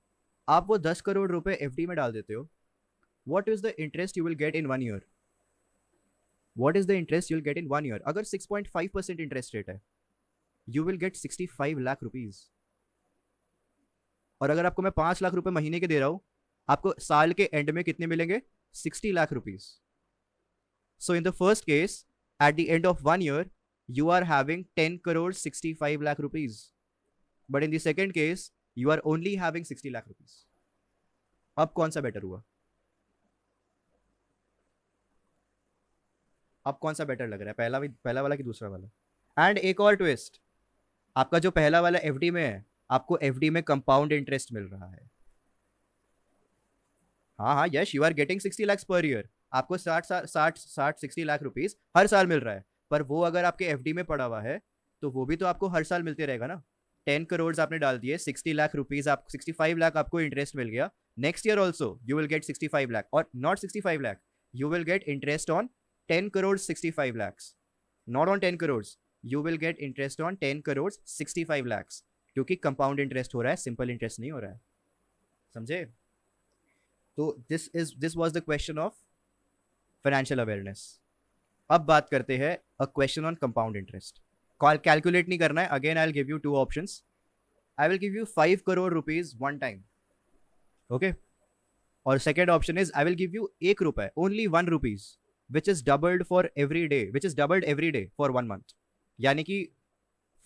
आप वो 10 करोड़ रुपए एफडी में डाल देते हो, what is the interest you will get in 1 year? What is the interest you will get in 1 year? अगर 6.5% इंटरेस्ट रेट है, you will get 65 lakh rupees. और अगर आपको मैं 5 लाख रुपए महीने के दे रहा हूँ, आपको साल के एंड में कितने मिलेंगे? 60 lakh rupees. So in the first case, at the end of 1 year, you are having 10 crore 65 lakh rupees. But in the second case, you are only having 60 lakh rupees. अब कौन सा बेटर हुआ? अब कौन सा बेटर लग रहा है, पहला वाला कि दूसरा वाला? एंड एक और ट्विस्ट, आपका जो पहला वाला एफडी में है, आपको एफडी में कंपाउंड इंटरेस्ट मिल रहा है. हाँ हाँ, yes, you are getting 60 lakhs per year. आपको 60 लाख रुपीस हर साल मिल रहा है. पर वो अगर आपके एफडी में पड़ा हुआ है, तो वो भी तो आपको हर साल मिलते रहेगा ना. 10 करोड़ आपने डाल दिए, 60 लाख रुपीज, आप 65 लाख आपको इंटरेस्ट मिल गया. Next year also you will get 65 lakh, और not 65 lakh, you will get interest on 10 crore 65 lakhs. Not on 10 crore, you will get interest on 10 crore 65 lakhs. क्योंकि कंपाउंड इंटरेस्ट हो रहा है, सिंपल इंटरेस्ट नहीं हो रहा है. समझे? तो this was the question of financial awareness. अब बात करते हैं a question on compound interest. Calculate नहीं करना है. Again I will give you two options. I will give you 5 crore rupees one time. Okay, और second option is I will give you 1 रुपए, only 1 rupees, which is doubled for every day, which is doubled every day for 1 month. यानी कि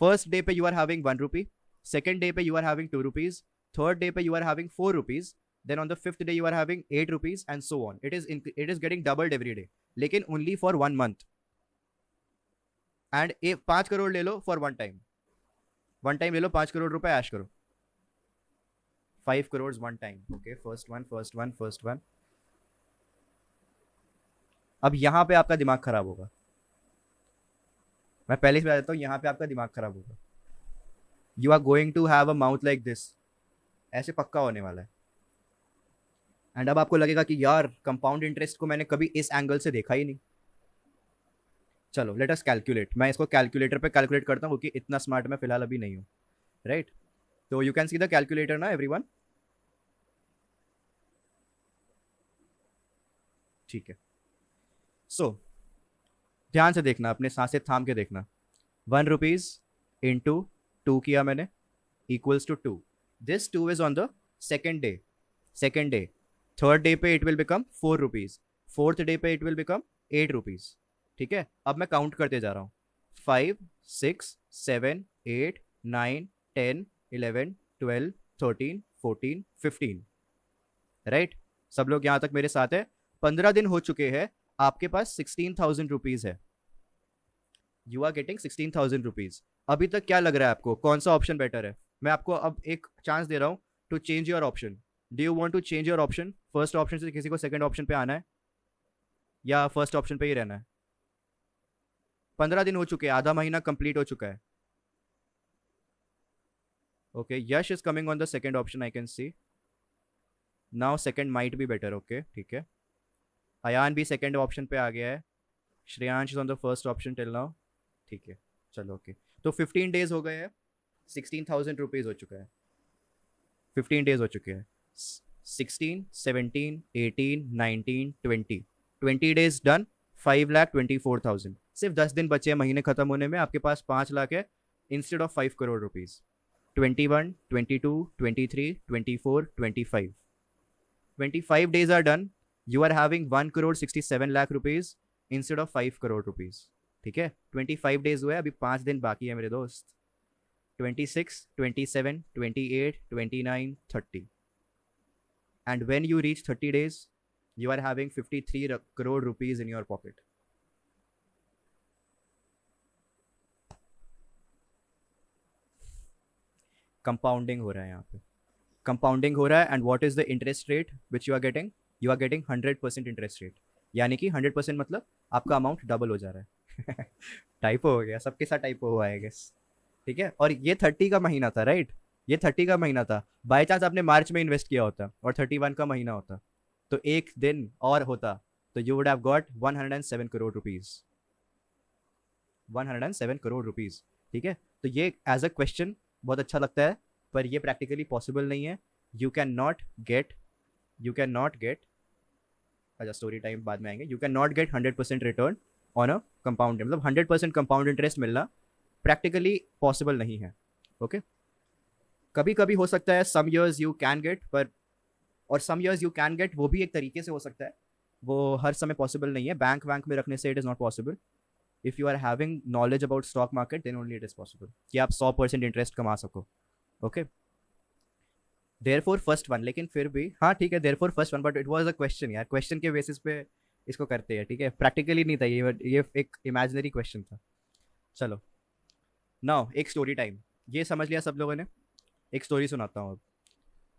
first day पे you are having 1 rupee, second day पे you are having 2 rupees, third day पे you are having 4 rupees, then on the fifth day you are having 8 rupees, and so on. It is getting doubled every day, लेकिन only for 1 month. and 5 crore ले लो for one time ले लो, 5 करोड़ रुपए ऐश करो. 5 crores one time. okay, first one. अब यहां पे आपका दिमाग खराब होगा. मैं पहले ही बता देता हूं, यहां पे आपका दिमाग खराब होगा. you are going to have a mouth like this. ऐसे पक्का होने वाला है. एंड अब आपको लगेगा कि यार कंपाउंड इंटरेस्ट को मैंने कभी इस एंगल से देखा ही नहीं. चलो लेट अस कैलकुलेट. मैं इसको कैलकुलेटर पे कैलकुलेट करता हूँ, क्योंकि इतना स्मार्ट मैं फिलहाल अभी नहीं हूँ, राइट? तो you can see the calculator ना एवरीवन. ठीक है, सो ध्यान से देखना, अपने सांसें थाम के देखना. 1 रुपीज इंटू 2 किया मैंने, equals to 2. This 2 is on the second day. Third day पे it will become 4 rupees, fourth day पे इट विल बिकम 8 रुपीज। ठीक है, अब मैं काउंट करते जा रहा हूँ, 5, 6, 7, 8, 9, 10, 11, 12, 13, 14, 15, राइट? सब लोग यहाँ तक मेरे साथ है? 15 दिन हो चुके हैं, आपके पास 16,000 रुपीज है, यू आर गेटिंग 16,000 रुपीज। अभी तक क्या लग रहा है आपको, कौन सा ऑप्शन बेटर है? मैं आपको अब एक चांस दे रहा हूँ to change your option. Do you want to change your option? First option से किसी को सेकंड ऑप्शन पे आना है या फर्स्ट ऑप्शन पे ही रहना है? 15 दिन हो चुके हैं, आधा महीना कंप्लीट हो चुका है। Okay, Yash is coming on the second option, I can see now second might be better. Okay ठीक है, अयान भी सेकंड ऑप्शन पे आ गया है, Shreyansh is on the first option till now. ठीक है, चलो ओके। तो 15 डेज हो गए हैं, 16,000 रुपीज हो चुका है, 15 डेज हो चुके हैं, 16, 17, 18, 19, 20, 20 डेज डन, 5,24,000। सिर्फ 10 दिन बचे हैं महीने खत्म होने में, आपके पास 5 लाख है instead of 5 crore rupees. 21, 22, 23, 24, 25, 25 days are done, you are having 1 crore 67 lakh rupees instead of 5 crore rupees। ठीक है, 25 days हुए, अभी 5 दिन बाकी है मेरे दोस्त। 26, 27, 28, 29, 30, and when you reach 30 days you are having 53 crore rupees in your pocket। Compounding हो रहा है यहाँ पे, कंपाउंडिंग हो रहा है। And what is the interest rate which you are getting? You are getting 100% interest rate, यानी कि 100% मतलब आपका अमाउंट डबल हो जा रहा है। टाइपो हो गया, सबके साथ टाइपो हुआ है गेस। ठीक है, और ये 30 का महीना था, राइट? ये 30 का महीना था, बाई चांस आपने मार्च में इन्वेस्ट किया होता और 31 का महीना होता तो एक दिन और होता, तो you would have got 107 crore rupees, 107 crore rupees. ठीक है, तो ये एज अ क्वेश्चन बहुत अच्छा लगता है, पर ये प्रैक्टिकली पॉसिबल नहीं है। You can not get, you can not get, अच्छा स्टोरी टाइम बाद में आएंगे, you can not get 100% return on a compound, मतलब 100% कंपाउंड इंटरेस्ट मिलना प्रैक्टिकली पॉसिबल नहीं है। ओके, कभी कभी हो सकता है, some years you can get, पर और some years you can get वो भी एक तरीके से हो सकता है, वो हर समय पॉसिबल नहीं है। बैंक वैंक में रखने से it is not possible. If you are having knowledge about stock market then only it is possible कि आप 100% इंटरेस्ट कमा सको। ओके, देयरफॉर फर्स्ट वन, लेकिन फिर भी हाँ ठीक है, therefore first one, but it was a question यार, क्वेश्चन के बेसिस पे इसको करते हैं। ठीक है, प्रैक्टिकली नहीं था ये एक इमेजिनरी क्वेश्चन था। चलो नाउ एक स्टोरी टाइम, ये समझ लिया सब लोगों ने? एक स्टोरी सुनाता हूँ अब।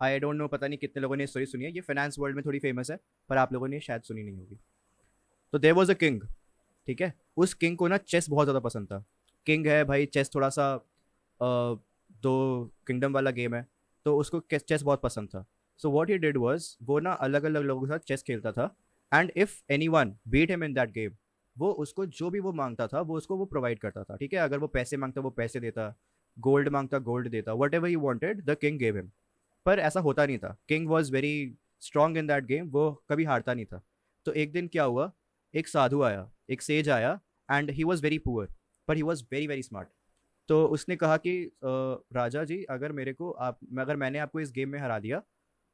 आई डोंट नो, पता नहीं कितने लोगों ने स्टोरी सुनी है, ये फाइनेंस वर्ल्ड में थोड़ी फेमस है, पर आप लोगों ने शायद सुनी नहीं होगी। तो देयर वाज अ किंग, ठीक है, उस किंग को ना चेस बहुत ज़्यादा पसंद था। किंग है भाई, चेस थोड़ा सा दो किंगडम वाला गेम है, तो उसको चेस बहुत पसंद था। So what he did was, वो ना अलग अलग लोगों के साथ चेस खेलता था, and if any one beat him in that game, वो उसको जो भी वो मांगता था वो उसको वो प्रोवाइड करता था। ठीक है, अगर वो पैसे मांगता वो पैसे देता, गोल्ड मांगता गोल्ड देता, what ever you wanted the king gave him. पर ऐसा होता नहीं था, king was very strong in that game, वो कभी हारता नहीं था। तो एक दिन क्या हुआ, एक साधु आया, एक सेज आया, and he was very poor पर he was very very smart. तो उसने कहा कि राजा जी, अगर मेरे को आप, अगर मैंने आपको इस गेम में हरा दिया,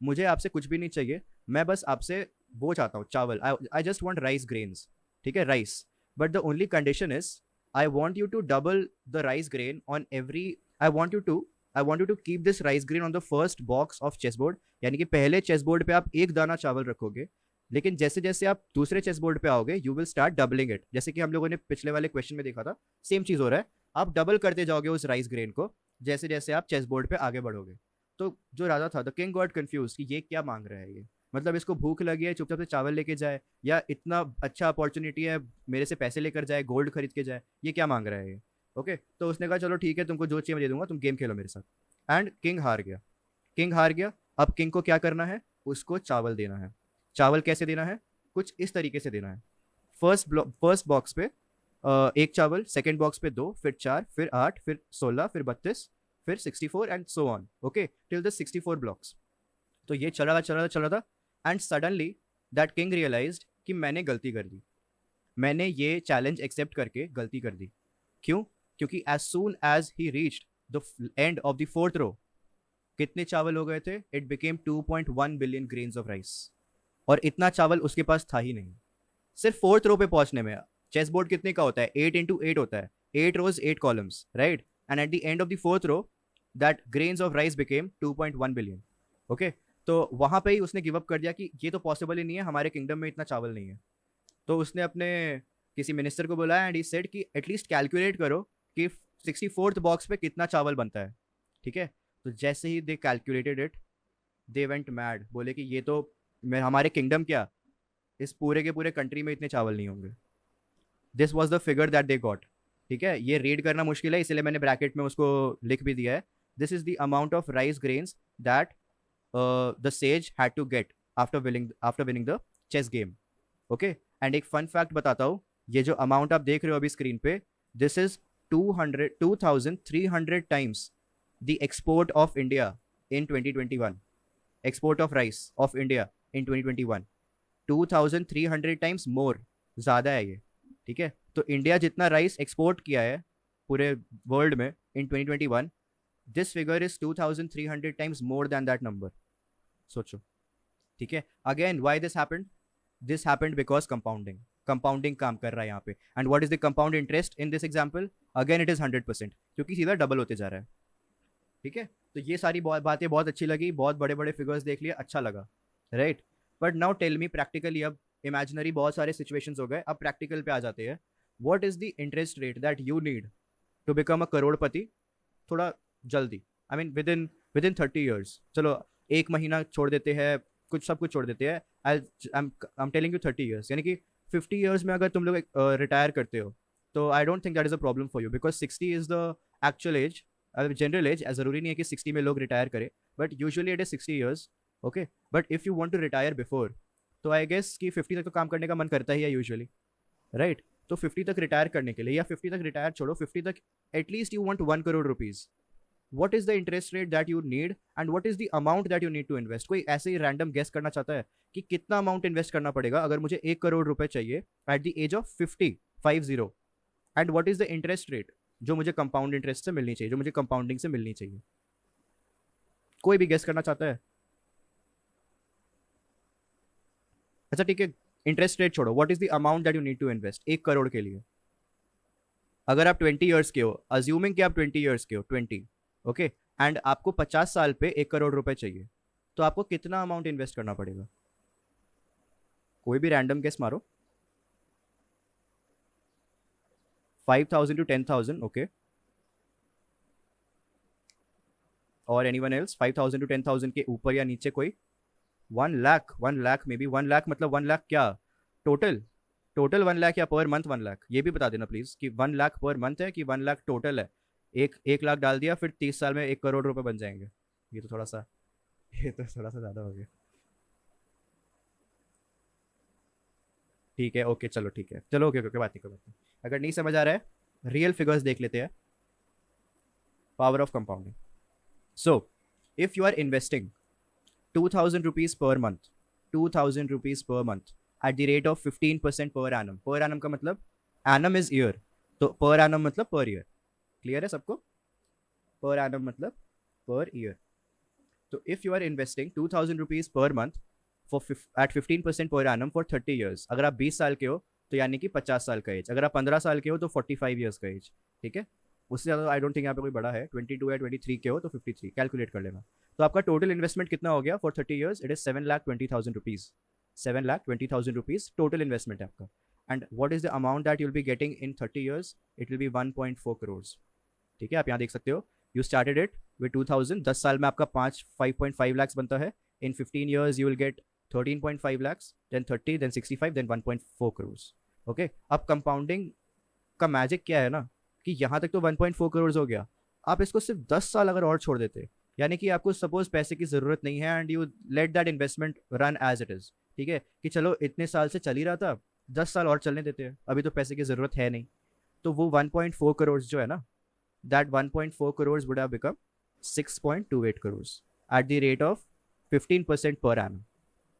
मुझे आपसे कुछ भी नहीं चाहिए, मैं बस आपसे वो चाहता हूँ, चावल, I just want rice grains. ठीक है, rice, but the only condition is I want you to double the rice grain on every, I want you to I want you to keep this rice grain on the first box of chess board. यानी कि पहले chess board पे आप एक दाना चावल रखोगे, लेकिन जैसे जैसे आप दूसरे चेस बोर्ड पे आओगे you will start doubling it, जैसे कि हम लोगों ने पिछले वाले क्वेश्चन में देखा था, सेम चीज हो रहा है। आप डबल करते जाओगे उस राइस ग्रेन को जैसे जैसे आप चेस बोर्ड पे आगे बढ़ोगे। तो जो राजा था, द किंग गॉट कंफ्यूज कि ये क्या मांग रहा है, ये मतलब इसको भूख लगी है चुपचाप से चावल लेके जाए, या इतना अच्छा अपॉर्चुनिटी है मेरे से पैसे लेकर जाए, गोल्ड खरीद के जाए, ये क्या मांग रहा है ये। ओके, तो उसने कहा चलो ठीक है, तुमको जो चाहिए मैं दे दूंगा, तुम गेम खेलो मेरे साथ। एंड किंग हार गया, किंग हार गया। अब किंग को क्या करना है, उसको चावल देना है। चावल कैसे देना है, कुछ इस तरीके से देना है। फर्स्ट बॉक्स पे एक चावल, सेकेंड बॉक्स पे दो, फिर 4, फिर 8, फिर 16, फिर 32, फिर 64 and so on. Okay, till the 64 blocks. तो ये चल रहा था and suddenly that king realised कि मैंने गलती कर दी, मैंने ये चैलेंज एक्सेप्ट करके गलती कर दी। क्यों? क्योंकि as soon as he reached the end of the fourth row, कितने चावल हो गए थे, it became 2.1 billion grains of rice. और इतना चावल उसके पास था ही नहीं। सिर्फ फोर्थ रो पे पहुंचने में। चेस बोर्ड कितने का होता है? 8 into 8 होता है, 8 rows 8 columns, right? And at the end of the fourth row that grains of rice became 2.1 billion. Okay, तो वहां पे ही उसने गिव अप कर दिया कि ये तो पॉसिबल ही नहीं है, हमारे किंगडम में इतना चावल नहीं है। तो उसने अपने किसी मिनिस्टर को बुलाया एंड ही सेड कि एटलीस्ट कैलकुलेट करो कि 64th बॉक्स पे कितना चावल बनता है। ठीक है, तो जैसे ही they calculated it, they went mad. बोले कि ये तो हमारे किंगडम क्या, इस पूरे के पूरे कंट्री में इतने चावल नहीं होंगे। This was the figure that they got. ठीक है, ये रीड करना मुश्किल है, इसलिए मैंने ब्रैकेट में उसको लिख भी दिया है। This is the amount of rice grains that the sage had to get after winning the chess game. Okay, and एक फन फैक्ट बताता हूँ, ये जो अमाउंट आप देख रहे हो अभी स्क्रीन पे, this is 2300 times the export of India in 2021। Export of rice of India in 2021 2300 times more, ज़्यादा है ये। ठीक है, तो इंडिया जितना राइस एक्सपोर्ट किया है पूरे वर्ल्ड में इन 2021, this figure is 2300 times more than that number. सोचो। ठीक है, again why this happened because compounding. Compounding काम कर रहा है यहाँ पे। And what is the compound interest in this example? Again it is 100%, क्योंकि सीधा डबल होते जा रहा है। ठीक है, तो ये सारी बातें बहुत अच्छी लगी, बहुत बड़े बड़े फिगर्स देख लिए, अच्छा लगा, right? But now tell me practically, अब इमेजिनरी बहुत सारे सिचुएशंस हो गए, अब प्रैक्टिकल पे आ जाते हैं। What is the interest rate that you need to become a crorepati थोड़ा जल्दी? I mean within 30 years। चलो एक महीना छोड़ देते हैं, कुछ सब कुछ छोड़ देते हैं। I am telling you 30 years, यानी कि 50 years में अगर तुम लोग रिटायर करते हो, तो I don't think that is a problem for you, because 60 is the actual age, general age. ज़रूरी नहीं है कि 60 में लोग रिटायर करें, but usually it is 60 years। Okay, but if you want to retire before, तो आई गेस कि 50 तक तो काम करने का मन करता ही है यूजुअली, राइट? तो 50 तक रिटायर करने के लिए, या 50 तक रिटायर छोड़ो, 50 तक at least you want 1 crore rupees। what is the interest rate that you need and what is the amount that you need to invest? कोई ऐसे ही रैंडम गेस करना चाहता है कि कितना अमाउंट इन्वेस्ट करना पड़ेगा अगर मुझे 1 करोड़ रुपए चाहिए at the age of 50 and what is the interest rate जो मुझे कंपाउंड इंटरेस्ट से मिलनी चाहिए, जो मुझे कंपाउंडिंग से मिलनी चाहिए? कोई भी गेस करना चाहता है? अच्छा ठीक है, इंटरेस्ट रेट छोड़ो, what is the amount that you need to invest 1 crore के लिए? अगर आप 20 years के हो, अज्यूमिंग कि आप 20 years के हो, 20, ओके, एंड आपको 50 साल पे 1 करोड़ रुपए चाहिए, तो आपको कितना अमाउंट इन्वेस्ट करना पड़ेगा? कोई भी रैंडम गेस मारो। 5,000 to 10,000, ओके। और एनीवन एल्स? 5,000 to 10,000 के ऊपर या नीचे कोई? 1 लाख, 1 लाख मे बी। 1 लाख मतलब 1 लाख क्या टोटल? टोटल 1 लाख या पर मंथ 1 लाख? ये भी बता देना प्लीज कि 1 लाख पर मंथ है कि 1 लाख टोटल है। 1 लाख डाल दिया, फिर 30 साल में 1 करोड़ रुपए बन जाएंगे। ये तो थोड़ा सा ये तो थोड़ा सा ज्यादा हो गया। ठीक है, ओके, चलो ठीक है, चलो ओके ओके, बात नहीं, कोई बात नहीं। अगर नहीं समझ आ रहा है, रियल फिगर्स देख लेते हैं। Power of compounding. So if you are investing 2,000 rupees per month, 2,000 rupees per month at the rate of 15% per annum। per annum का मतलब annum is year, तो per annum मतलब per year। क्लियर है सबको? per annum मतलब per year। तो if you are investing 2,000 rupees per month for at 15% per annum for 30 years, अगर आप 20 साल के हो तो यानी कि 50 साल का एज, अगर आप 15 साल के हो तो 45 years का एज। ठीक है, उससे ज़्यादा आई डोंट थिंक यहाँ पे कोई बड़ा है। 22 या 23 के हो तो 53, कैलकुलेट कर लेना। तो आपका टोटल इन्वेस्टमेंट कितना हो गया for 30 years? It is 7,20,000 rupees. 7,20,000 total investment है आपका। And what is the amount that you will be getting in 30 years? It will be 1.4 crore. ठीक है, आप यहाँ देख सकते हो, यू स्टार्टेड इट विद 2,000, 10 साल में आपका 5.5 lakhs बनता है। In 15 years you will get 13.5 lakhs, then 30, then 65, then 1.4 crore. Okay, अब कंपाउंडिंग का मैजिक क्या है ना, कि यहाँ तक तो 1.4 करोड़ हो गया। आप इसको सिर्फ 10 साल अगर और छोड़ देते, यानी कि आपको सपोज पैसे की ज़रूरत नहीं है and you let that investment run as it is. ठीक है, कि चलो इतने साल से चल ही रहा था, 10 साल और चलने देते हैं, अभी तो पैसे की ज़रूरत है नहीं। तो वो 1.4 करोड़ जो है ना, that 1.4 crore would have become 6.28 crore at the rate of 15% per annum.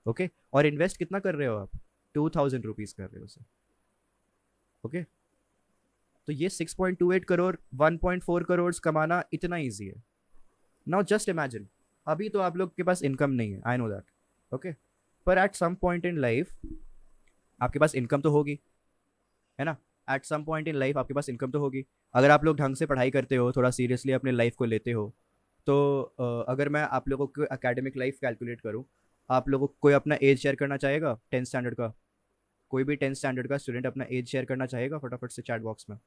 Okay, और इन्वेस्ट कितना कर रहे हो आप? 2,000 रुपीज़ कर रहे हो सर। ओके, तो ये 6.28 करोड़, 1.4 करोड़ कमाना इतना ईजी है। नाउ जस्ट इमेजिन, अभी तो आप लोग के पास इनकम नहीं है, आई नो दैट। ओके, पर at some point in life आपके पास इनकम तो होगी, है ना? At some point in life आपके पास इनकम तो होगी। अगर आप लोग ढंग से पढ़ाई करते हो, थोड़ा सीरियसली अपने लाइफ को लेते हो, तो अगर मैं आप लोगों को एकेडमिक लाइफ कैलकुलेट करूँ, आप लोगों को कोई अपना एज शेयर करना चाहेगा 10th स्टैंडर्ड का? कोई भी 10th स्टैंडर्ड का स्टूडेंट अपना एज शेयर करना चाहेगा फटाफट से चैट बॉक्स में?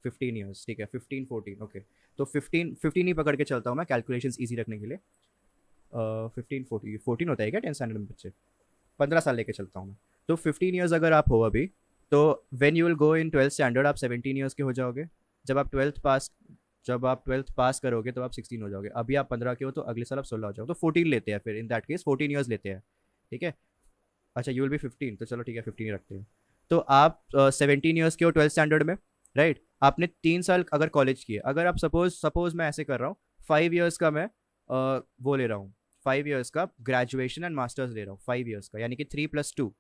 15 ईयर्स, ठीक है, 15 14, ओके। तो 15 ही पकड़ के चलता हूँ मैं कैलकुलेशन ईजी रखने के लिए। 15 14 होता है क्या 10th स्टैंडर्ड में बच्चे? 15 साल लेके चलता हूँ मैं। तो 15 ईयर्स अगर आप हो अभी, तो when you will go in 12th standard आप 17 ईयर्स के हो जाओगे। जब आप 12th पास करोगे तो आप 16 हो जाओगे। अभी आप 15 के हो तो अगले साल आप 16 हो जाओगे, तो 14 लेते हैं फिर, इन दैट केस 14 ईयर्स लेते हैं, ठीक है। अच्छा, यू विल बी 15, तो चलो ठीक है 15 ही रखते हैं। तो आप 17 ईयर्स के हो 12th स्टैंडर्ड में, राइट? आपने 3 साल अगर कॉलेज किए, अगर आप सपोज मैं ऐसे कर रहा हूँ, 5 ईयर्स का मैं वो ले रहा हूँ, 5 ईयर्स का ग्रेजुएशन एंड मास्टर्स ले रहा हूँ, 5 ईयर्स का, यानी कि 3+2,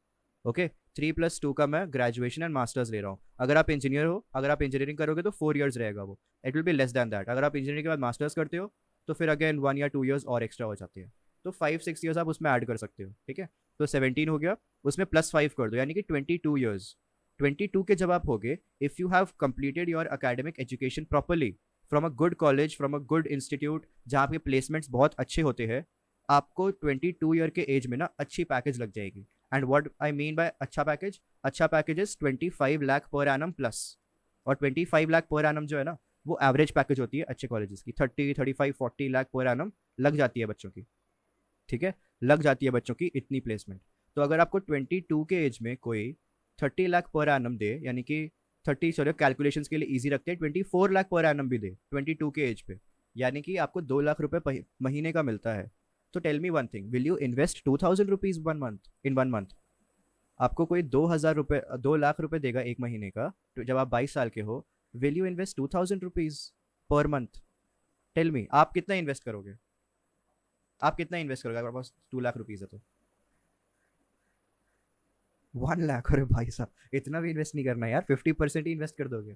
ओके। 3+2 का मैं ग्रेजुएशन एंड मास्टर्स ले रहा हूँ। अगर आप इंजीनियर हो, अगर आप इंजीनियरिंग करोगे तो 4 ईयर्स रहेगा वो, it will be less than that. अगर आप इंजीनियरिंग के बाद मास्टर्स करते हो तो फिर अगेन 1 या 2 ईयर्स और एक्स्ट्रा हो जाती है, तो 5 6 ईयर्स आप उसमें ऐड कर सकते हो, ठीक है। तो 17 हो गया, उसमें +5 कर दो, यानी कि 22 ईयर्स। 22 के जब आप होगे, if you have completed your academic education properly from a good college, from a good institute जहाँ पे प्लेसमेंट्स बहुत अच्छे होते हैं, आपको 22 ईयर के एज में ना अच्छी पैकेज लग जाएगी। And what I mean by अच्छा package is 25 lakh per annum plus. और 25 लाख पर एनम जो है ना, वो एवरेज पैकेज होती है अच्छे कॉलेजेस की। 30 35 40 लाख पर एनम लग जाती है बच्चों की, ठीक है, लग जाती है बच्चों की इतनी प्लेसमेंट। तो अगर आपको 22 के एज में कोई 30 लाख पर एनम दे, यानी कि 30, सॉरी कैलकुलेशन के लिए ईजी रखते हैं, 24 लाख पर एनम भी दे 22 के एज पे, यानी कि आपको 2 लाख रुपए महीने का मिलता है। तो tell me one thing, will you invest 2000 rupees 1 month, in 1 month? आपको कोई 2,000 रुपये, 2 लाख रुपए देगा एक महीने का, तो जब आप 22 साल के हो, will you invest 2000 rupees per month? Tell me, आप कितना इन्वेस्ट करोगे? आप कितना इन्वेस्ट करोगे अगर आपके पास 2 लाख रुपीज है तो? 1 लाख? अरे भाई साहब, इतना भी इन्वेस्ट नहीं करना यार, 50% ही इन्वेस्ट कर दोगे।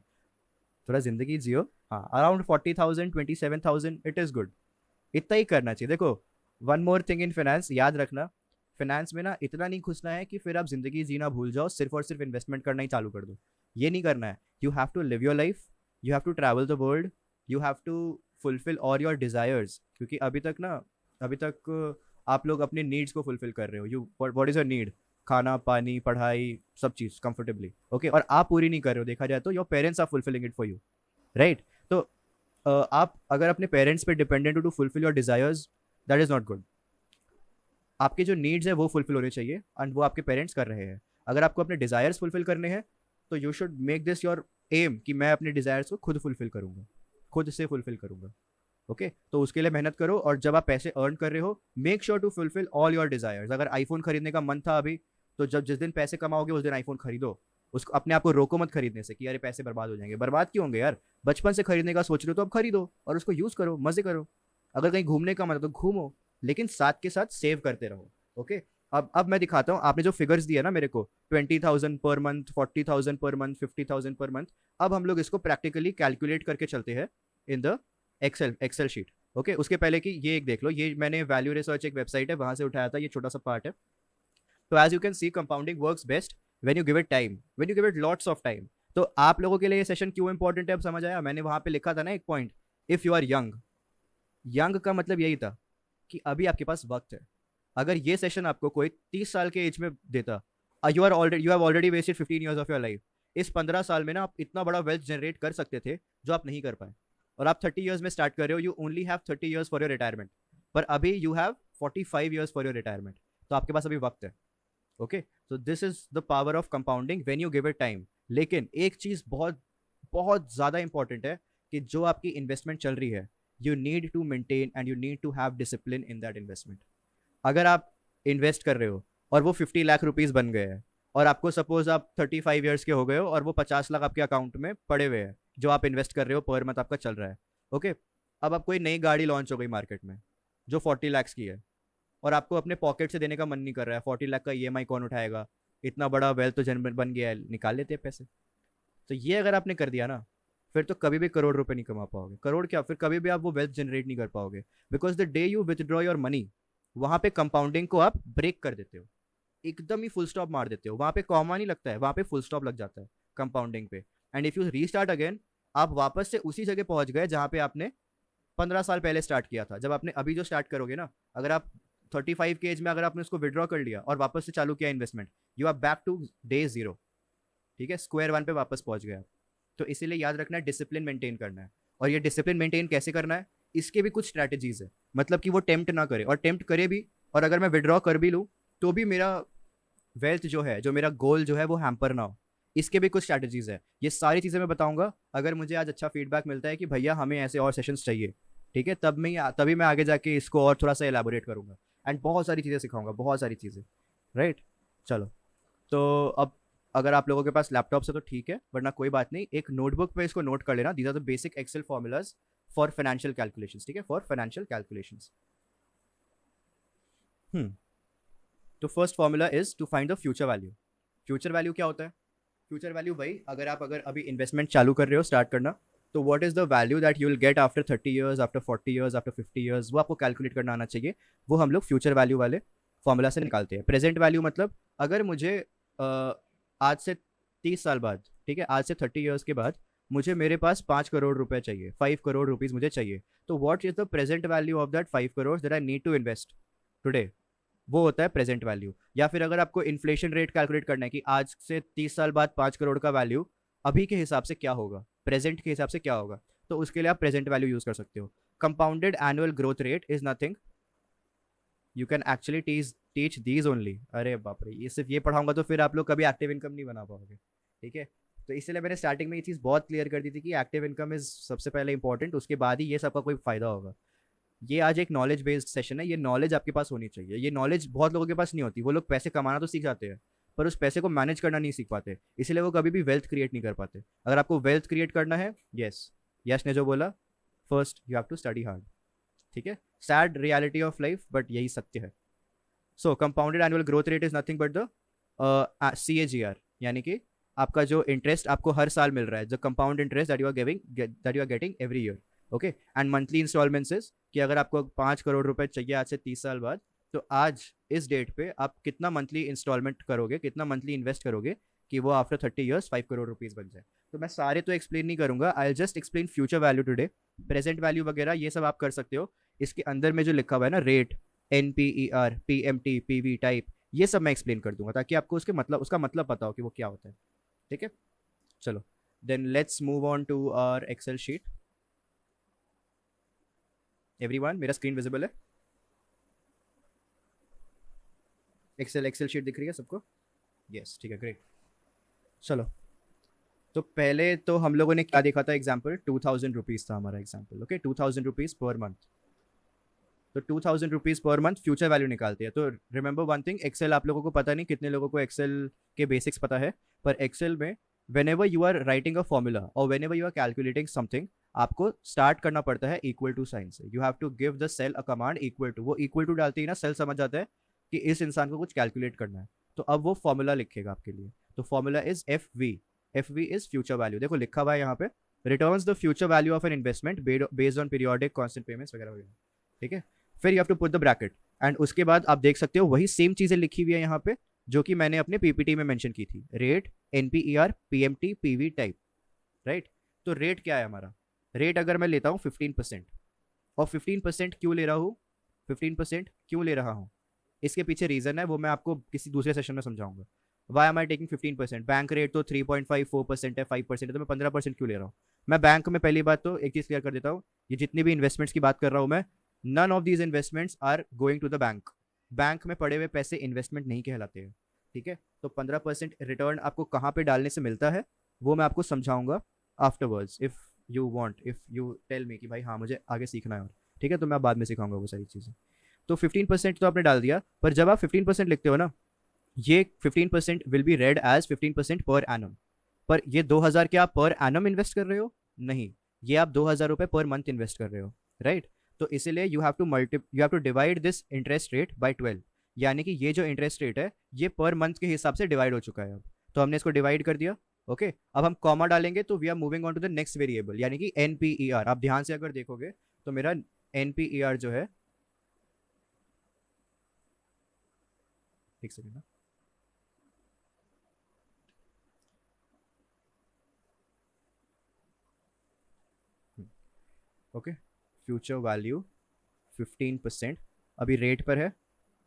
थोड़ा जिंदगी जियो। हाँ, अराउंड 40,000 27,000 इट इज़ गुड, इतना ही करना चाहिए। देखो, one more thing in finance याद रखना, फाइनेंस में ना इतना नहीं घुसना है कि फिर आप जिंदगी जीना भूल जाओ, सिर्फ और सिर्फ इन्वेस्टमेंट करना ही चालू कर दो। ये नहीं करना है। You have to live your life, you have to travel the world, you have to fulfil all your desires. क्योंकि अभी तक आप लोग अपने नीड्स को फुलफिल कर रहे हो। You what is your need? खाना, पानी, पढ़ाई, सब चीज़ कंफर्टेबली, ओके। और आप पूरी नहीं कर रहे हो, देखा जाए तो your parents are fulfilling it for you, right? तो आप अगर अपने पेरेंट्स पे डिपेंडेंट हो to fulfil your desires, that is not good. आपके जो नीड्स है वो फुलफिल होने चाहिए, एंड वो आपके पेरेंट्स कर रहे हैं। अगर आपको अपने डिजायर्स फुलफिल करने हैं, तो you should make this your aim कि मैं अपने डिजायर्स को खुद फुलफिल करूंगा, खुद से फुलफिल करूंगा, ओके। तो उसके लिए मेहनत करो, और जब आप पैसे अर्न कर रहे हो, make sure to fulfil all your desires. अगर आईफोन खरीदने का मन था अभी, तो जब जिस दिन पैसे कमाओगे उस दिन आईफोन खरीदो। उसको, अपने आप को रोको मत खरीदने से कि यार पैसे बर्बाद हो जाएंगे। बर्बाद क्यों होंगे यार? बचपन से खरीदने का सोच रहे हो तो अब खरीदो और उसको यूज करो, मजे करो। अगर कहीं घूमने का मन है तो घूमो, लेकिन साथ के साथ सेव करते रहो, ओके। अब मैं दिखाता हूँ, आपने जो फिगर्स दिया ना मेरे को, 20,000 per month, 40,000 per month, 50,000 per month, अब हम लोग इसको प्रैक्टिकली कैलकुलेट करके चलते हैं in the Excel sheet, okay. उसके पहले कि ये एक देख लो, ये मैंने वैल्यू रिसर्च एक वेबसाइट है वहां से उठाया था, ये छोटा सा पार्ट है। तो as you can see, compounding works best when you give it time, when you give it lots of time. तो आप लोगों के लिए ये सेशन क्यों इंपॉर्टेंट है अब समझ आया? मैंने वहां पे लिखा था ना एक point, if you are young, young का मतलब यही था कि अभी आपके पास वक्त है। अगर ये सेशन आपको कोई 30 साल के एज में देता, you have already wasted 15 years of your life. इस 15 साल में ना आप इतना बड़ा वेल्थ जनरेट कर सकते थे जो आप नहीं कर पाए। और आप 30 ईयर्स में स्टार्ट कर रहे हो, you only have 30 years for your retirement, पर अभी you have 45 years for your retirement. तो आपके पास अभी वक्त है, ओके। तो this is the power of compounding when you give it time. लेकिन एक चीज बहुत बहुत ज्यादा इंपॉर्टेंट है कि जो आपकी इन्वेस्टमेंट चल रही है, you need to maintain and you need to have discipline in that investment. अगर आप इन्वेस्ट कर रहे हो और वो 50 लाख रुपीज बन गए हैं, और आपको सपोज आप 35 ईयर्स के हो गए हो और वो 50 लाख आपके अकाउंट में पड़े हुए हैं जो आप इन्वेस्ट कर रहे हो, पर मंथ आपका चल रहा है, ओके। अब आप कोई नई गाड़ी लॉन्च हो गई मार्केट में जो 40 लाख की है, और आपको अपने पॉकेट से देने का मन नहीं कर रहा है, 40 लाख का ईएमआई कौन उठाएगा? इतना बड़ा वेल्थ तो जन बन गया है, निकाल लेते हैं पैसे। तो ये अगर आपने कर दिया ना, फिर तो कभी भी करोड़ रुपए नहीं कमा पाओगे। करोड़ क्या, फिर कभी भी आप वो वेल्थ जनरेट नहीं कर पाओगे, because the day you withdraw your money, वहां पे कंपाउंडिंग को आप ब्रेक कर देते हो। एकदम ही फुल स्टॉप मार देते हो, वहाँ पे कॉमा नहीं लगता है, वहाँ पे फुल स्टॉप लग जाता है कंपाउंडिंग पे। And if you restart again, आप वापस से उसी जगह पहुंच गए जहाँ पे आपने 15 साल पहले स्टार्ट किया था। जब आपने अभी जो स्टार्ट करोगे ना, अगर आप 35 के एज में अगर आपने उसको विड्रॉ कर लिया और वापस से चालू किया investment, you are back to day zero. ठीक है, स्क्वायर वन पे वापस पहुंच गए आप। तो इसीलिए याद रखना है, डिसिप्लिन मेंटेन करना है। और ये डिसिप्लिन मेंटेन कैसे करना है, इसके भी कुछ स्ट्रैटेजीज है। मतलब कि वो टेम्प्ट ना करे, और टेम्प्ट करे भी, और अगर मैं विड्रॉ कर भी लूँ तो भी मेरा वेल्थ जो है, जो मेरा गोल जो है वो हैम्पर ना हो। इसके भी कुछ स्ट्रैटेजीज है। ये सारी चीज़ें मैं बताऊंगा अगर मुझे आज अच्छा फीडबैक मिलता है कि भैया हमें ऐसे और सेशंस चाहिए। ठीक है, तभी मैं आगे जाके इसको और थोड़ा सा एलाबोरेट करूंगा, एंड बहुत सारी चीज़ें सिखाऊंगा, बहुत सारी चीज़ें। राइट, चलो। तो अब अगर आप लोगों के पास लैपटॉप है तो ठीक है, वरना कोई बात नहीं, एक नोटबुक पे इसको नोट कर लेना। These are the basic Excel formulas for financial calculations. ठीक है, फॉर फाइनेंशियल कैलकुलेशंस। हम्म तो first formula is to find the future value. Future value क्या होता है? फ्यूचर वैल्यू भाई, अगर अभी इन्वेस्टमेंट चालू कर रहे हो, स्टार्ट करना, तो what is the value that you will get after 30 years, after 40 years, after 50 years, वो आपको कैलकुलेट करना आना चाहिए। वो हम लोग फ्यूचर वैल्यू वाले फॉर्मूला से निकालते हैं। प्रेजेंट वैल्यू मतलब, अगर मुझे आज से 30 साल बाद, ठीक है, आज से 30 ईयर्स के बाद मुझे मेरे पास 5 करोड़ रुपए चाहिए, 5 करोड़ रुपीज मुझे चाहिए, तो what is the present value of that 5 crore that I need to invest today? वो होता है प्रेजेंट वैल्यू। या फिर अगर आपको इन्फ्लेशन रेट कैलकुलेट करना है कि आज से 30 साल बाद 5 करोड़ का वैल्यू अभी के हिसाब से क्या होगा, प्रेजेंट के हिसाब से क्या होगा, तो उसके लिए आप प्रेजेंट वैल्यू यूज कर सकते हो। Compounded annual growth rate is nothing, you can actually teach these only. अरे बाप रे, ये सिर्फ ये पढ़ाऊंगा तो फिर आप लोग कभी एक्टिव इनकम नहीं बना पाओगे। ठीक है, तो इसलिए मैंने स्टार्टिंग में ये चीज़ बहुत क्लियर कर दी थी कि एक्टिव इनकम इज सबसे पहले इंपॉर्टेंट, उसके बाद ही ये सबका कोई फायदा होगा। ये आज एक नॉलेज बेस्ड सेशन है, ये नॉलेज आपके पास होनी चाहिए। ये नॉलेज बहुत लोगों के पास नहीं होती। वो लोग पैसे कमाना तो सीख जाते हैं, पर उस पैसे को मैनेज करना नहीं सीख पाते, इसलिए वो कभी भी वेल्थ क्रिएट नहीं कर पाते। अगर आपको वेल्थ क्रिएट करना है, यस, यस ने जो बोला, first you have to study hard. ठीक है, sad reality of life, but यही सत्य है। So compounded annual growth rate is nothing but the CAGR, यानी कि आपका जो इंटरेस्ट आपको हर साल मिल रहा है, जो compound interest that you are getting every year. Okay, and monthly instalments is कि अगर आपको 5 करोड़ रुपए चाहिए आज से 30 साल बाद, तो आज इस डेट पे आप कितना मंथली इंस्टॉलमेंट करोगे, कितना मंथली इन्वेस्ट करोगे कि वो आफ्टर 30 ईयर्स 5 करोड़ रुपीज बन जाए। तो मैं सारे तो एक्सप्लेन नहीं करूंगा, I just explain future value today. Present value वगैरह ये सब आप कर सकते हो। इसके अंदर में जो लिखा हुआ है ना, rate, NPER, PMT, PV type, ये सब मैं एक्सप्लेन कर दूंगा ताकि आपको उसका मतलब पता हो कि वो क्या होता है। ठीक है, चलो, then let's move on to our Excel sheet. Everyone, मेरा स्क्रीन विजिबल है? एक्सेल शीट दिख रही है सबको? यस, ठीक है, ग्रेट। चलो, तो पहले तो हम लोगों ने क्या देखा था? एग्जाम्पल 2000 रुपीज़ था हमारा example. Okay, 2000 rupees per month. तो 2000 rupees per month future value निकालते हैं। तो रिमेंबर वन थिंग, एक्सेल आप लोगों को पता नहीं कितने लोगों को एक्सेल के बेसिक्स पता है, पर एक्सेल में whenever you are writing a formula और whenever you are calculating something, आपको स्टार्ट करना पड़ता है इक्वल टू साइन से। You have to give the cell a command equal to. वो इक्वल टू डालते ही ना सेल समझ जाता है कि इस इंसान को कुछ कैलकुलेट करना है, तो अब वो फॉर्मूला लिखेगा आपके लिए। तो formula is FV is future value. देखो लिखा हुआ है यहाँ पे, returns the future value of an investment based on periodic constant payments वगैरह वगैरह। ठीक है, फिर you have to put the bracket, and उसके बाद आप देख सकते हो वही सेम चीजें लिखी हुई है यहाँ पे जो कि मैंने अपने PPT में मेंशन की थी। Rate, NPER, PMT, PV type. Right, तो रेट क्या है हमारा? रेट अगर मैं लेता हूँ 15%, और 15% क्यों ले रहा हूँ, 15% क्यों ले रहा हूँ, इसके पीछे रीजन है, वो मैं आपको किसी दूसरे सेशन में समझाऊंगा। Why am I taking 15%? Bank rate तो 3.54% है, 5% है, तो मैं 15% क्यों ले रहा हूँ? मैं बैंक में, पहली बात तो एक चीज क्लियर कर देता हूँ, ये जितनी भी इन्वेस्टमेंट्स की बात कर रहा हूँ मैं, none of these investments are going to the bank. Bank में पड़े हुए पैसे इन्वेस्टमेंट नहीं कहलाते हैं। ठीक है, तो 15% रिटर्न आपको कहाँ पे डालने से मिलता है वो मैं आपको समझाऊंगा afterwards, if you want, if you tell me कि भाई हाँ मुझे आगे सीखना है और। ठीक है, तो मैं बाद में सिखाऊंगा वो सारी चीज़ें। तो 15% तो आपने डाल दिया, पर जब आप 15% लिखते हो ना, ये 15% will be red as 15% per annum. पर ये 2000 क्या आप पर एनम इन्वेस्ट कर रहे हो? नहीं, ये आप 2000 रुपये पर मंथ इन्वेस्ट कर रहे हो। राइट, तो इसीलिए you have to divide this interest rate by 12, यानी कि ये जो इंटरेस्ट रेट है ये पर मंथ के हिसाब से डिवाइड हो चुका है अब। तो हमने इसको डिवाइड कर दिया। ओके, अब हम कॉमा डालेंगे तो we are moving on to the next variable, यानी कि NPER। आप ध्यान से अगर देखोगे तो मेरा NPER जो है, एक सेकेंड ना, ओके, फ्यूचर वैल्यू 15%, अभी रेट पर है,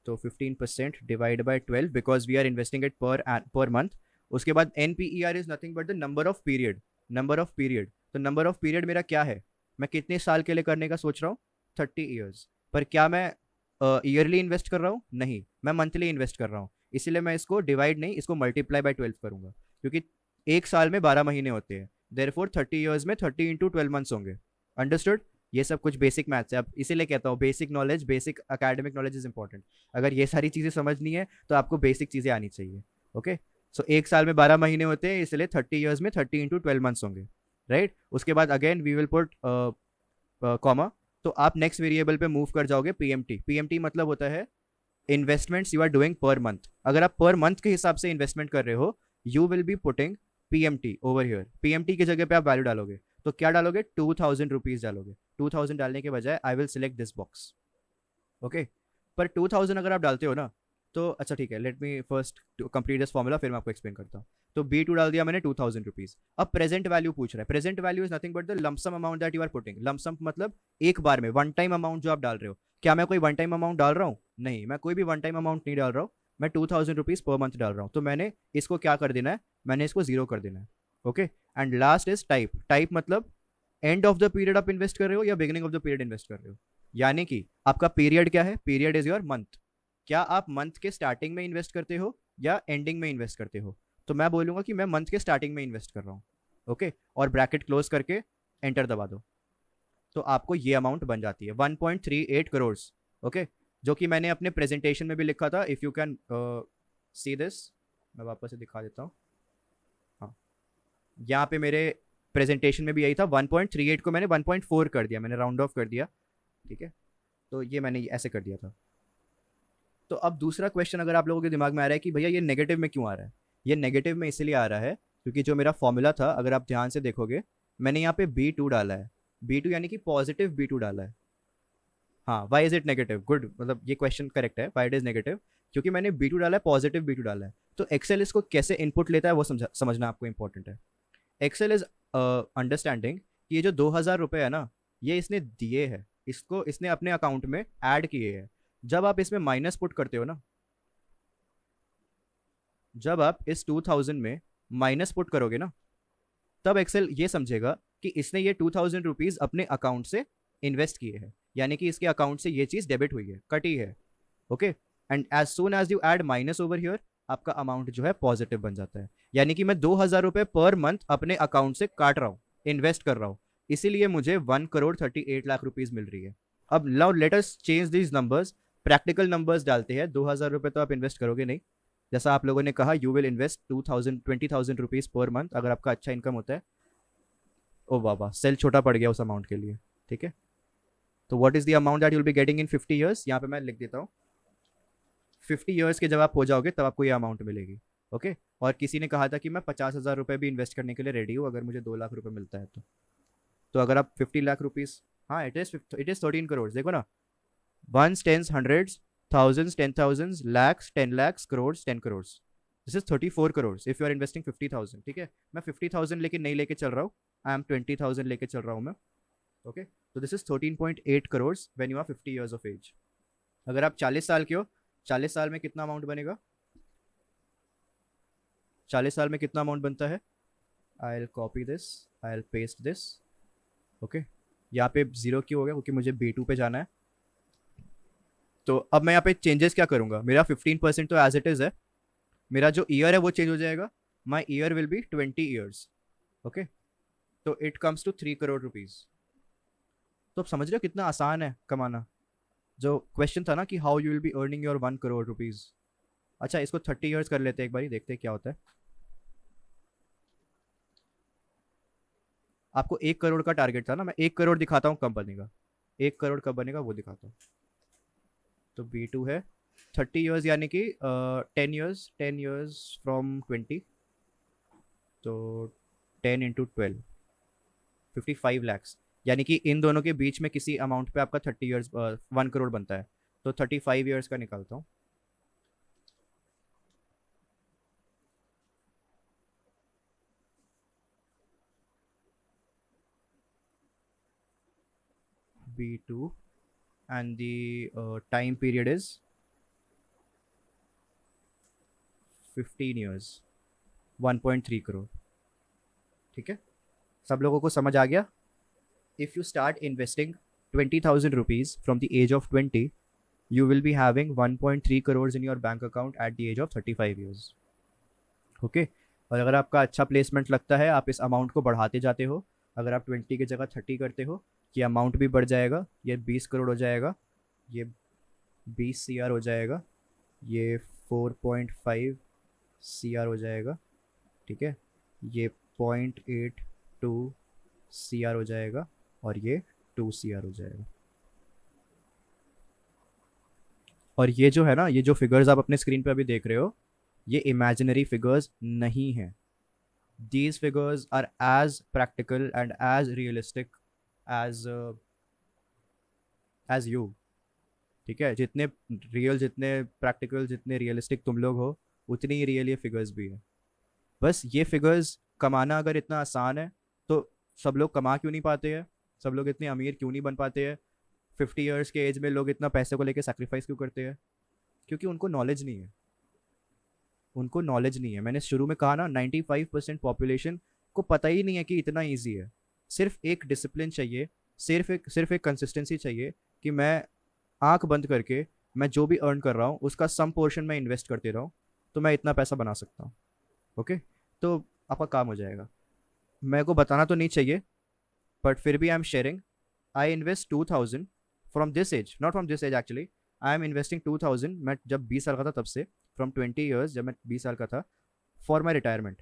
तो 15% divide by 12 because we are investing it per month. उसके बाद N P E R is nothing but the number of period, number of period. तो नंबर ऑफ पीरियड मेरा क्या है, मैं कितने साल के लिए करने का सोच रहा हूँ, 30 ईयर्स। पर क्या मैं ईयरली इन्वेस्ट कर रहा हूँ, नहीं, मैं मंथली इन्वेस्ट कर रहा हूँ। इसीलिए मैं इसको डिवाइड नहीं, इसको मल्टीप्लाई बाय 12 करूंगा, क्योंकि एक साल में 12 महीने होते हैं, देर फोर 30 ईयर्स में 30 × 12 मंथ्स होंगे। अंडरस्टूड? ये सब कुछ बेसिक मैथ्स है, अब इसीलिए कहता हूँ basic knowledge, basic academic knowledge is important. अगर ये सारी चीज़ें समझनी है तो आपको बेसिक चीज़ें आनी चाहिए। ओके, सो एक साल में 12 महीने होते हैं, इसलिए 30 ईयर्स में 30 × 12 मंथ्स होंगे, राइट। उसके बाद again we will put comma, तो आप नेक्स्ट वेरिएबल पे मूव कर जाओगे पीएमटी। पीएमटी मतलब होता है investments you are doing per month. अगर आप पर मंथ के हिसाब से इन्वेस्टमेंट कर रहे हो, you will be putting PMT over here. PMT की जगह पे आप वैल्यू डालोगे, तो क्या डालोगे, 2000 रुपीज डालोगे। 2000 डालने के बजाय I will select this box. Okay, पर 2000 अगर आप डालते हो ना, तो अच्छा ठीक है, let me first complete this formula, फिर मैं आपको एक्सप्लेन करता हूँ। तो B2 डाल दिया मैंने 2000 रुपीज। अब प्रेजेंट वैल्यू पूछ रहा है, present value is nothing but the lump sum amount that you are putting. Lump sum मतलब एक बार में, वन टाइम अमाउंट जो आप डाल रहे हो। क्या मैं कोई वन टाइम अमाउंट डाल रहा हूँ, नहीं, मैं कोई भी वन टाइम अमाउंट नहीं डाल रहा हूँ, मैं 2000 रुपीज पर मंथ डाल रहा हूँ। तो मैंने इसको क्या कर देना है, मैंने इसको जीरो कर देना है। Okay, and last is type. Type मतलब एंड ऑफ द पीरियड आप इन्वेस्ट कर रहे हो या beginning of the period invest कर रहे हो। यानी कि आपका पीरियड क्या है, पीरियड इज योर मंथ। क्या आप मंथ के स्टार्टिंग में इन्वेस्ट करते हो या एंडिंग में इन्वेस्ट करते हो। तो मैं बोलूंगा कि मैं मंथ के स्टार्टिंग में इन्वेस्ट कर रहा हूँ। ओके, और ब्रैकेट क्लोज करके एंटर दबा दो, तो आपको ये अमाउंट बन जाती है 1.38 करोड़। ओके, जो कि मैंने अपने प्रेजेंटेशन में भी लिखा था। If you can see this, मैं वापस से दिखा देता हूँ। हाँ, यहाँ पे मेरे प्रेजेंटेशन में भी यही था, 1.38 को मैंने 1.4 कर दिया, मैंने राउंड ऑफ कर दिया। ठीक है, तो ये मैंने ऐसे कर दिया था। तो अब दूसरा क्वेश्चन अगर आप लोगों के दिमाग में आ रहा है कि भैया ये नेगेटिव में क्यों आ रहा है, ये नेगेटिव में इसलिए आ रहा है क्योंकि जो मेरा फॉर्मूला था, अगर आप ध्यान से देखोगे, मैंने यहाँ पे B2 डाला है। B2 यानी कि पॉजिटिव B2 डाला है। हाँ, why is it negative, good, मतलब ये क्वेश्चन करेक्ट है, वाई इट इज नेगेटिव, क्योंकि मैंने B2 डाला है, पॉजिटिव B2 डाला है। तो एक्सेल इसको कैसे इनपुट लेता है वो समझना आपको इंपॉर्टेंट है। एक्सेल इज अंडरस्टैंडिंग कि ये जो 2000 रुपये है ना, ये इसने दिए है, इसको इसने अपने अकाउंट में ऐड किए हैं। जब आप इसमें माइनस पुट करते हो ना, जब आप इस 2000 में माइनस पुट करोगे ना, तब एक्सेल ये समझेगा कि इसने ये 2000 रुपीज अपने अकाउंट से इन्वेस्ट किए हैं, यानी कि इसके अकाउंट से ये चीज डेबिट हुई है, कटी है। Okay, and as soon as you add minus over here, आपका अमाउंट जो है पॉजिटिव बन जाता है। यानी कि मैं 2000 रुपये पर मंथ अपने अकाउंट से काट रहा हूँ, इन्वेस्ट कर रहा हूँ, इसीलिए मुझे 1,38,00,000 रुपीज मिल रही है। अब now let us change these numbers, practical numbers डालते हैं। 2000 रुपये तो आप इन्वेस्ट करोगे नहीं, जैसा आप लोगों ने कहा, you will invest 20,000 rupees per month अगर आपका अच्छा इनकम होता है। ओ बाबा, सेल छोटा पड़ गया उस अमाउंट के लिए। ठीक है, तो what is the amount that you will be getting in 50 years, यहाँ पे मैं लिख देता हूँ। 50 ईयर्स के जब आप हो जाओगे तब आपको ये अमाउंट मिलेगी। ओके, और किसी ने कहा था कि मैं 50,000 रुपये भी इन्वेस्ट करने के लिए रेडी हूँ अगर मुझे 2 लाख रुपये मिलता है तो अगर आप 50 लाख रुपीज, हाँ इट इज 13 करोड़, देखो ना, ones tens hundreds thousands 10,000 lakhs 10 lakhs crore 10 crore, this is 34 crore if you are investing 50,000। ठीक है, मैं 50,000 लेके नहीं लेके चल रहा हूँ, आई एम 20,000 लेके चल रहा हूँ मैं। ओके, तो this is 13.8 crore when you are 50 years of age. अगर आप 40 साल के हो, 40 साल में कितना अमाउंट बनेगा, 40 साल में कितना अमाउंट बनता है, I L copy this, I L paste this. Okay, यहाँ पे जीरो क्यों हो गया, क्योंकि मुझे B2 पे जाना है। तो अब मैं यहाँ पे चेंजेस क्या करूंगा, मेरा 15% तो एज इट इज है, मेरा जो ईयर है वो चेंज हो जाएगा, my year will be 20 years. Okay, तो it comes to 3 crore rupees. तो आप समझ रहे हो कितना आसान है कमाना। जो क्वेश्चन था ना कि how you will be earning your 1 crore rupees, अच्छा इसको 30 ईयर्स कर लेते हैं एक बार, देखते हैं क्या होता है। आपको 1 करोड़ का टारगेट था ना, मैं 1 करोड़ दिखाता हूँ कब बनेगा, 1 करोड़ कब बनेगा वो दिखाता हूँ। तो B2 है 30 ईयर्स, यानी कि 10 ईयर्स, 10 ईयर्स फ्रॉम 20, तो 10 × 12, 55 lakhs। यानी कि इन दोनों के बीच में किसी अमाउंट पे आपका 30 ईयर्स 1 करोड़ बनता है, तो 35 ईयर्स का निकालता हूँ। B2 and the time period is 15 years, 1.3 crore. ठीक है, सब लोगों को समझ आ गया? If you start investing 20,000 rupees from the age of 20, you will be having 1.3 crores in your bank account at the age of 35 years. Okay, और अगर आपका अच्छा प्लेसमेंट लगता है, आप इस अमाउंट को बढ़ाते जाते हो. अगर आप 20 की जगह 30 करते हो, ये अमाउंट भी बढ़ जाएगा. ये 20 करोड़ हो जाएगा, ये 20 CR हो जाएगा, ये 4.5 CR हो जाएगा. ठीक है, ये 0.82 CR हो जाएगा, और ये 2 CR हो जाएगा. और ये जो है ना, ये जो फिगर्स आप अपने स्क्रीन पे अभी देख रहे हो, ये इमेजिनरी फिगर्स नहीं है. These figures are as practical and as realistic as you. ठीक है, जितने रियल, जितने प्रैक्टिकल, जितने रियलिस्टिक तुम लोग हो, उतनी ही रियल ये फिगर्स भी है. बस ये फिगर्स कमाना अगर इतना आसान है, तो सब लोग कमा क्यों नहीं पाते हैं? सब लोग इतने अमीर क्यों नहीं बन पाते हैं? 50 ईयर्स के एज में लोग इतना पैसे को लेके सेक्रीफाइस क्यों करते हैं? क्योंकि उनको नॉलेज नहीं है. उनको नॉलेज नहीं है. मैंने शुरू में कहा ना, 95% पॉपुलेशन को पता ही नहीं है कि इतना ईजी है. सिर्फ एक डिसिप्लिन चाहिए, सिर्फ एक कंसिस्टेंसी चाहिए कि मैं आंख बंद करके मैं जो भी अर्न कर रहा हूँ उसका सम पोर्शन में इन्वेस्ट करते रहूँ, तो मैं इतना पैसा बना सकता हूँ. ओके, तो आपका काम हो जाएगा. मेरे को बताना तो नहीं चाहिए, बट फिर भी I am sharing. I invest 2000 from this age, not from this age actually. I am investing 2000, मैं जब 20 साल का था तब से, फ्रॉम 20 ईयर्स, जब मैं 20 साल का था, फॉर माई रिटायरमेंट.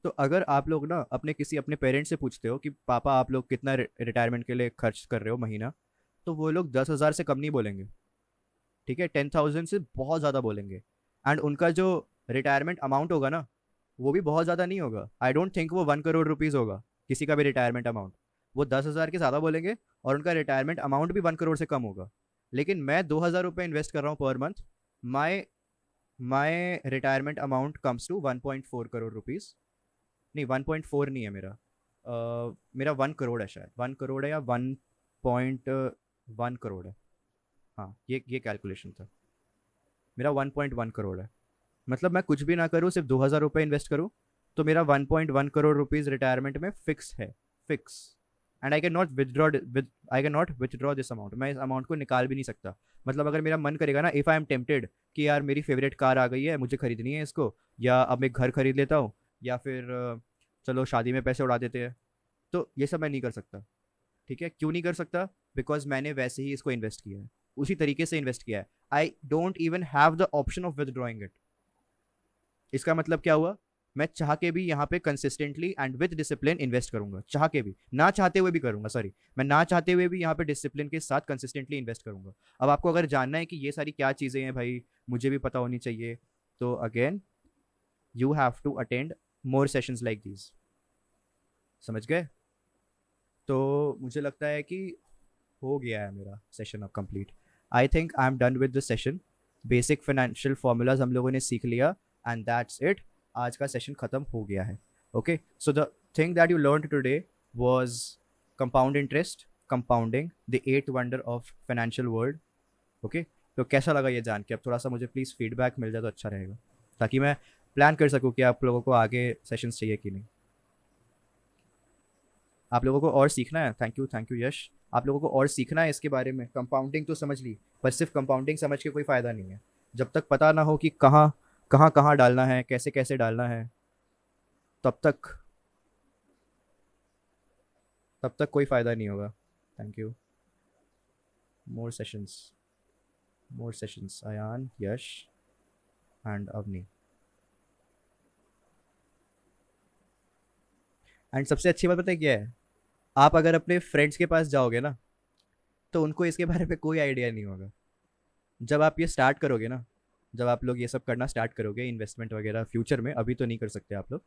तो अगर आप लोग ना अपने पेरेंट्स से पूछते हो कि पापा आप लोग कितना रिटायरमेंट के लिए खर्च कर रहे हो महीना, तो वो लोग 10,000 से कम नहीं बोलेंगे. ठीक है, 10,000 से बहुत ज़्यादा बोलेंगे. एंड उनका जो रिटायरमेंट अमाउंट होगा ना, वो भी बहुत ज़्यादा नहीं होगा. आई डोंट थिंक वो 1 करोड़ रुपीज़ होगा किसी का भी रिटायरमेंट अमाउंट. वो 10,000 के ज़्यादा बोलेंगे, और उनका रिटायरमेंट अमाउंट भी 1 करोड़ से कम होगा. लेकिन मैं 2,000 रुपये इन्वेस्ट कर रहा हूँ per month. My my retirement amount comes to 1.4 crore rupees. नहीं, 1.4 नहीं है मेरा. मेरा 1 करोड़ है शायद. 1 करोड़ है या 1.1 करोड़ है. हाँ, ये कैलकुलेशन था. मेरा 1.1 करोड़ है. मतलब मैं कुछ भी ना करूँ, सिर्फ 2,000 रुपये इन्वेस्ट करूँ, तो मेरा 1.1 करोड़ रुपीज़ रिटायरमेंट में फिक्स है. Fix. And I can not withdraw this amount. मैं इस अमाउंट को निकाल भी नहीं सकता. मतलब अगर मेरा मन करेगा ना, इफ़ आई एम टेम्प्टेड कि यार मेरी फेवरेट कार आ गई है, मुझे खरीदनी है इसको, या अब मैं घर खरीद लेता हूँ, या फिर चलो शादी में पैसे उड़ा देते हैं, तो ये सब मैं नहीं कर सकता. ठीक है, क्यों नहीं कर सकता? बिकॉज मैंने वैसे ही इसको इन्वेस्ट किया है, उसी तरीके से इन्वेस्ट किया है. I don't even have the option of withdrawing it. इसका मतलब क्या हुआ? मैं चाह के भी यहाँ पे consistently and with discipline invest करूंगा. चाह के भी, ना चाहते हुए भी करूंगा. सॉरी, मैं ना चाहते हुए भी यहाँ पे डिसिप्लिन के साथ कंसिस्टेंटली इन्वेस्ट करूंगा. अब आपको अगर जानना है कि ये सारी क्या चीज़ें हैं भाई, मुझे भी पता होनी चाहिए, तो again you have to attend more sessions like these. समझ गए? तो मुझे लगता है कि हो गया है मेरा सेशन अब complete. I think I am done with this session. Basic financial formulas हम लोगों ने सीख लिया, एंड दैट्स इट. आज का सेशन ख़त्म हो गया है. Okay, so the thing that you learn today was compound interest, compounding, the 8th wonder of financial world. Okay, तो कैसा लगा ये जान के? अब थोड़ा सा मुझे प्लीज़ फीडबैक मिल जाए तो अच्छा रहेगा, ताकि मैं प्लान कर सकूँ कि आप लोगों को आगे सेशंस चाहिए कि नहीं. आप लोगों को और सीखना है. थैंक यू यश. आप लोगों को और सीखना है इसके बारे में. कंपाउंडिंग तो समझ ली, पर सिर्फ कंपाउंडिंग समझ के कोई फ़ायदा नहीं है. जब तक पता ना हो कि कहाँ कहाँ कहाँ डालना है, कैसे कैसे डालना है, तब तक कोई फ़ायदा नहीं होगा. Thank you. More sessions Ayaan, Yash and Avni. And सबसे अच्छी बात पता है क्या है? आप अगर अपने फ्रेंड्स के पास जाओगे ना, तो उनको इसके बारे में कोई आइडिया नहीं होगा. जब आप ये स्टार्ट करोगे ना, जब आप लोग ये सब करना स्टार्ट करोगे, इन्वेस्टमेंट वगैरह फ्यूचर में, अभी तो नहीं कर सकते आप लोग,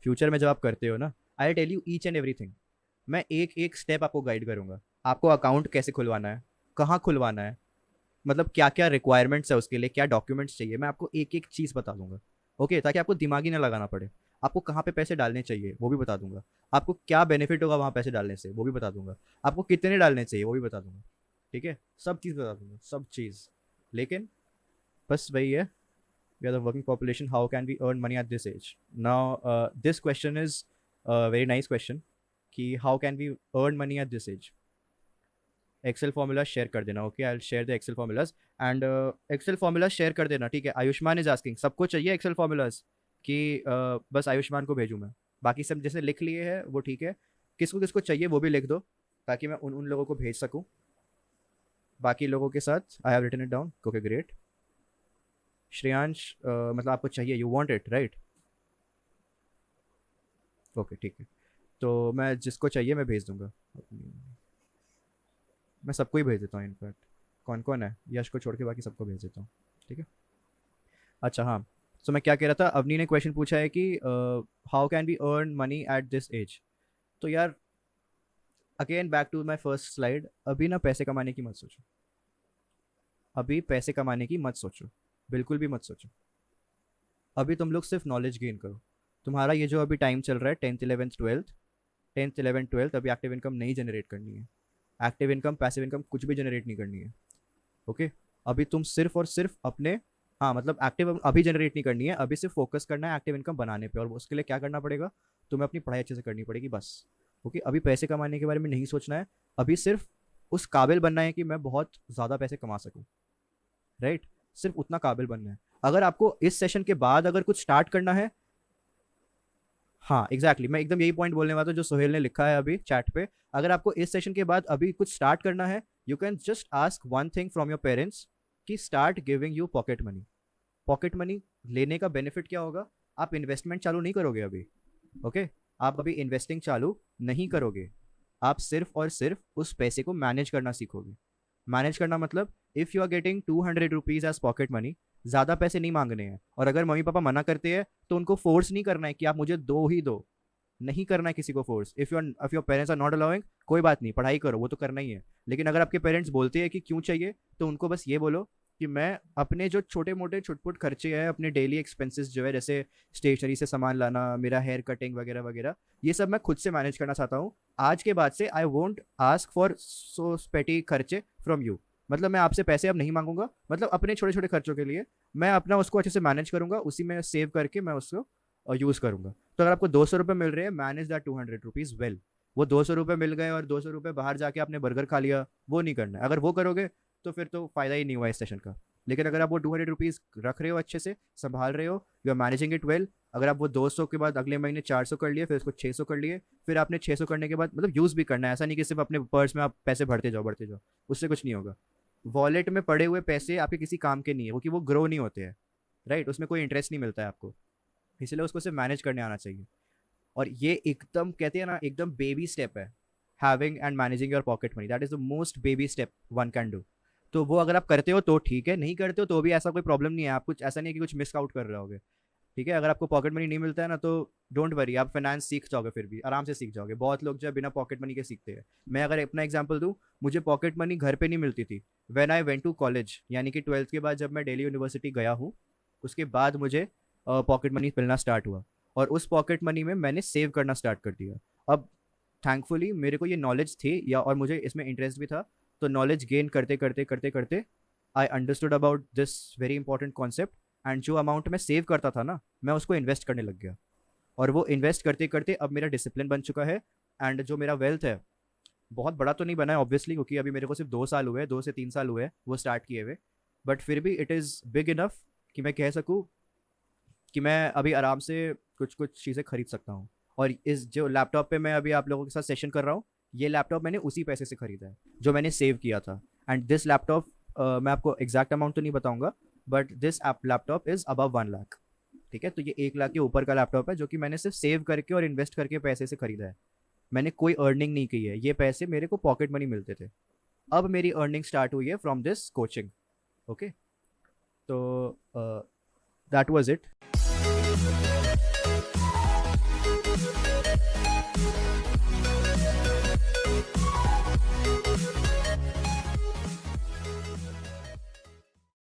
फ्यूचर में जब आप करते हो ना, I tell you each and everything. मैं एक एक स्टेप आपको गाइड करूँगा. आपको अकाउंट कैसे खुलवाना है, कहाँ खुलवाना है, मतलब क्या क्या रिक्वायरमेंट्स है उसके लिए, क्या डॉक्यूमेंट्स चाहिए, मैं आपको एक एक चीज़ बता दूंगा. ओके, ताकि आपको दिमागी ना लगाना पड़े। आपको कहाँ पे पैसे डालने चाहिए वो भी बता दूंगा। आपको क्या बेनिफिट होगा वहाँ पैसे डालने से वो भी बता दूंगा। आपको कितने डालने चाहिए वो भी बता दूंगा। ठीक है, सब चीज़ बता दूंगा, सब चीज़। लेकिन बस वही है, we are the working population, how can we earn money at this age? Now this question is a very nice question कि how can we earn money at this age? Excel formula share कर देना। Okay, I will share the Excel formulas and Excel formula share कर देना। ठीक है, Ayushman is asking सबको चाहिए Excel formulas कि बस आयुष्मान को भेजूँ मैं? बाकी सब जैसे लिख लिए हैं वो ठीक है, किसको किसको चाहिए वो भी लिख दो ताकि मैं उन उन लोगों को भेज सकूँ बाकी लोगों के साथ। I have written it down. Okay great. Shreyansh मतलब आपको चाहिए, you want it right? Okay ठीक है, तो मैं जिसको चाहिए मैं भेज दूंगा। मैं सबको ही भेज देता हूँ इनफैक्ट। कौन कौन है? यश को छोड़ के बाकी सबको भेज देता हूँ। ठीक है। अच्छा हाँ, सो मैं क्या कह रहा था, अवनी ने क्वेश्चन पूछा है कि how can be earn money at this age. तो यार again back to my first slide, अभी ना पैसे कमाने की मत सोचो। अभी पैसे कमाने की मत सोचो, बिल्कुल भी मत सोचो। अभी तुम लोग सिर्फ नॉलेज गेन करो। तुम्हारा ये जो अभी टाइम चल रहा है 10th 11th 12th, 10th 11th 12th, अभी एक्टिव इनकम नहीं जनरेट करनी है। एक्टिव इनकम पैसिव इनकम कुछ भी जनरेट नहीं करनी है। ओके, अभी तुम सिर्फ और सिर्फ अपने, हाँ मतलब एक्टिव अभी जनरेट नहीं करनी है, अभी सिर्फ फोकस करना है एक्टिव इनकम बनाने पे। और उसके लिए क्या करना पड़ेगा, तुम्हें अपनी पढ़ाई अच्छे से करनी पड़ेगी बस। ओके, अभी पैसे कमाने के बारे में नहीं सोचना है, अभी सिर्फ उस काबिल बनना है कि मैं बहुत ज़्यादा पैसे कमा सकूँ। राइट, सिर्फ उतना काबिल बनना है। अगर आपको इस सेशन के बाद अगर कुछ स्टार्ट करना है, हाँ एग्जैक्टली मैं एकदम यही पॉइंट बोलने वाला था जो सोहेल ने लिखा है अभी चैट पे। अगर आपको इस सेशन के बाद अभी कुछ स्टार्ट करना है, you can just ask one thing from your parents कि start giving you pocket money. Pocket money लेने का बेनिफिट क्या होगा, आप इन्वेस्टमेंट चालू नहीं करोगे अभी। ओके, आप अभी इन्वेस्टिंग चालू नहीं करोगे, आप सिर्फ और सिर्फ उस पैसे को मैनेज करना सीखोगे। मैनेज करना मतलब if you are getting 200 rupees as pocket money, ज़्यादा पैसे नहीं मांगने हैं। और अगर मम्मी पापा मना करते हैं तो उनको फोर्स नहीं करना है कि आप मुझे दो ही दो, नहीं करना है किसी को force. If your parents are not allowing, कोई बात नहीं, पढ़ाई करो, वो तो करना ही है। लेकिन अगर आपके पेरेंट्स बोलते हैं कि क्यों चाहिए, तो उनको बस ये बोलो कि मैं अपने जो छोटे मोटे छुटपुट खर्चे हैं, अपने डेली एक्सपेंसेस जो है, जैसे स्टेशनरी से सामान लाना, मेरा हेयर कटिंग वगैरह वगैरह, ये सब मैं खुद से मैनेज करना चाहता हूँ। आज के बाद से I won't ask for so पेटी खर्चे फ्रॉम यू। मतलब मैं आपसे पैसे अब नहीं मांगूंगा, मतलब अपने छोटे छोटे खर्चों के लिए मैं अपना उसको अच्छे से मैनेज करूंगा, उसी में सेव करके मैं उसको यूज़ करूंगा। तो अगर आपको 200 रुपये मिल रहे हैं, मैनेज दैट 200 रुपीज़ वेल। वो 200 रुपये मिल गए और 200 रुपये बाहर जाके आपने बर्गर खा लिया, वो नहीं करना है। अगर वो करोगे तो फिर तो फ़ायदा ही नहीं हुआ इस सेशन का। लेकिन अगर आप वो 200 रुपीज़ रख रहे हो, अच्छे से संभाल रहे हो, you are managing it well. अगर आप वो 200 के बाद अगले महीने 400 कर लिए, फिर उसको 600 कर लिए, फिर आपने 600 करने के बाद मतलब यूज़ भी करना है, ऐसा नहीं कि सिर्फ अपने पर्स में आप पैसे भरते जाओ, उससे कुछ नहीं होगा। वॉलेट में पड़े हुए पैसे आपके किसी काम के नहीं है, क्योंकि वो ग्रो नहीं होते हैं। राइट, उसमें कोई इंटरेस्ट नहीं मिलता है आपको, इसलिए उसको सिर्फ मैनेज करने आना चाहिए। और ये एकदम कहते हैं ना, एकदम बेबी स्टेप है, having and managing your pocket money. That is the most baby step one can do. तो वो अगर आप करते हो तो ठीक है, नहीं करते हो तो भी ऐसा कोई प्रॉब्लम नहीं है। आप कुछ ऐसा नहीं है कि कुछ मिस आउट कर रहे होगे। ठीक है, अगर आपको पॉकेट मनी नहीं मिलता है ना, तो डोंट वरी, आप फाइनेंस सीख जाओगे, फिर भी आराम से सीख जाओगे। बहुत लोग जो है बिना पॉकेट मनी के सीखते हैं। मैं अगर अपना एग्जांपल दूं, मुझे पॉकेट मनी घर पे नहीं मिलती थी। When I went to college, यानी कि 12th के बाद जब मैं दिल्ली यूनिवर्सिटी गया हूँ, उसके बाद मुझे पॉकेट मनी मिलना स्टार्ट हुआ। और उस पॉकेट मनी में मैंने सेव करना स्टार्ट कर दिया। अब थैंकफुली मेरे को ये नॉलेज थी या और मुझे इसमें इंटरेस्ट भी था, तो नॉलेज गेन करते करते करते करते I understood about this very important concept. And जो अमाउंट मैं सेव करता था ना, मैं उसको इन्वेस्ट करने लग गया। और वो इन्वेस्ट करते करते अब मेरा डिसिप्लिन बन चुका है। एंड जो मेरा वेल्थ है, बहुत बड़ा तो नहीं बना है ऑब्वियसली, क्योंकि अभी मेरे को सिर्फ 2 साल हुए, 2 से 3 साल हुए वो स्टार्ट किए हुए। बट फिर भी इट इज़ बिग इनफ कि मैं कह सकूँ कि मैं अभी आराम से कुछ कुछ चीज़ें खरीद सकता हूँ। और इस जो लैपटॉप पे मैं अभी आप लोगों के साथ सेशन कर रहा हूँ, ये लैपटॉप मैंने उसी पैसे से खरीदा है जो मैंने सेव किया था। एंड दिस लैपटॉप, मैं आपको एग्जैक्ट अमाउंट तो नहीं बताऊंगा, but this laptop is above 1 lakh. ठीक है, तो ये 1 लाख के ऊपर का लैपटॉप है, जो कि मैंने सिर्फ सेव करके और इन्वेस्ट करके पैसे से खरीदा है। मैंने कोई अर्निंग नहीं की है, ये पैसे मेरे को पॉकेट मनी मिलते थे। अब मेरी अर्निंग स्टार्ट हुई है फ्रॉम दिस कोचिंग। ओके, तो दैट वाज इट।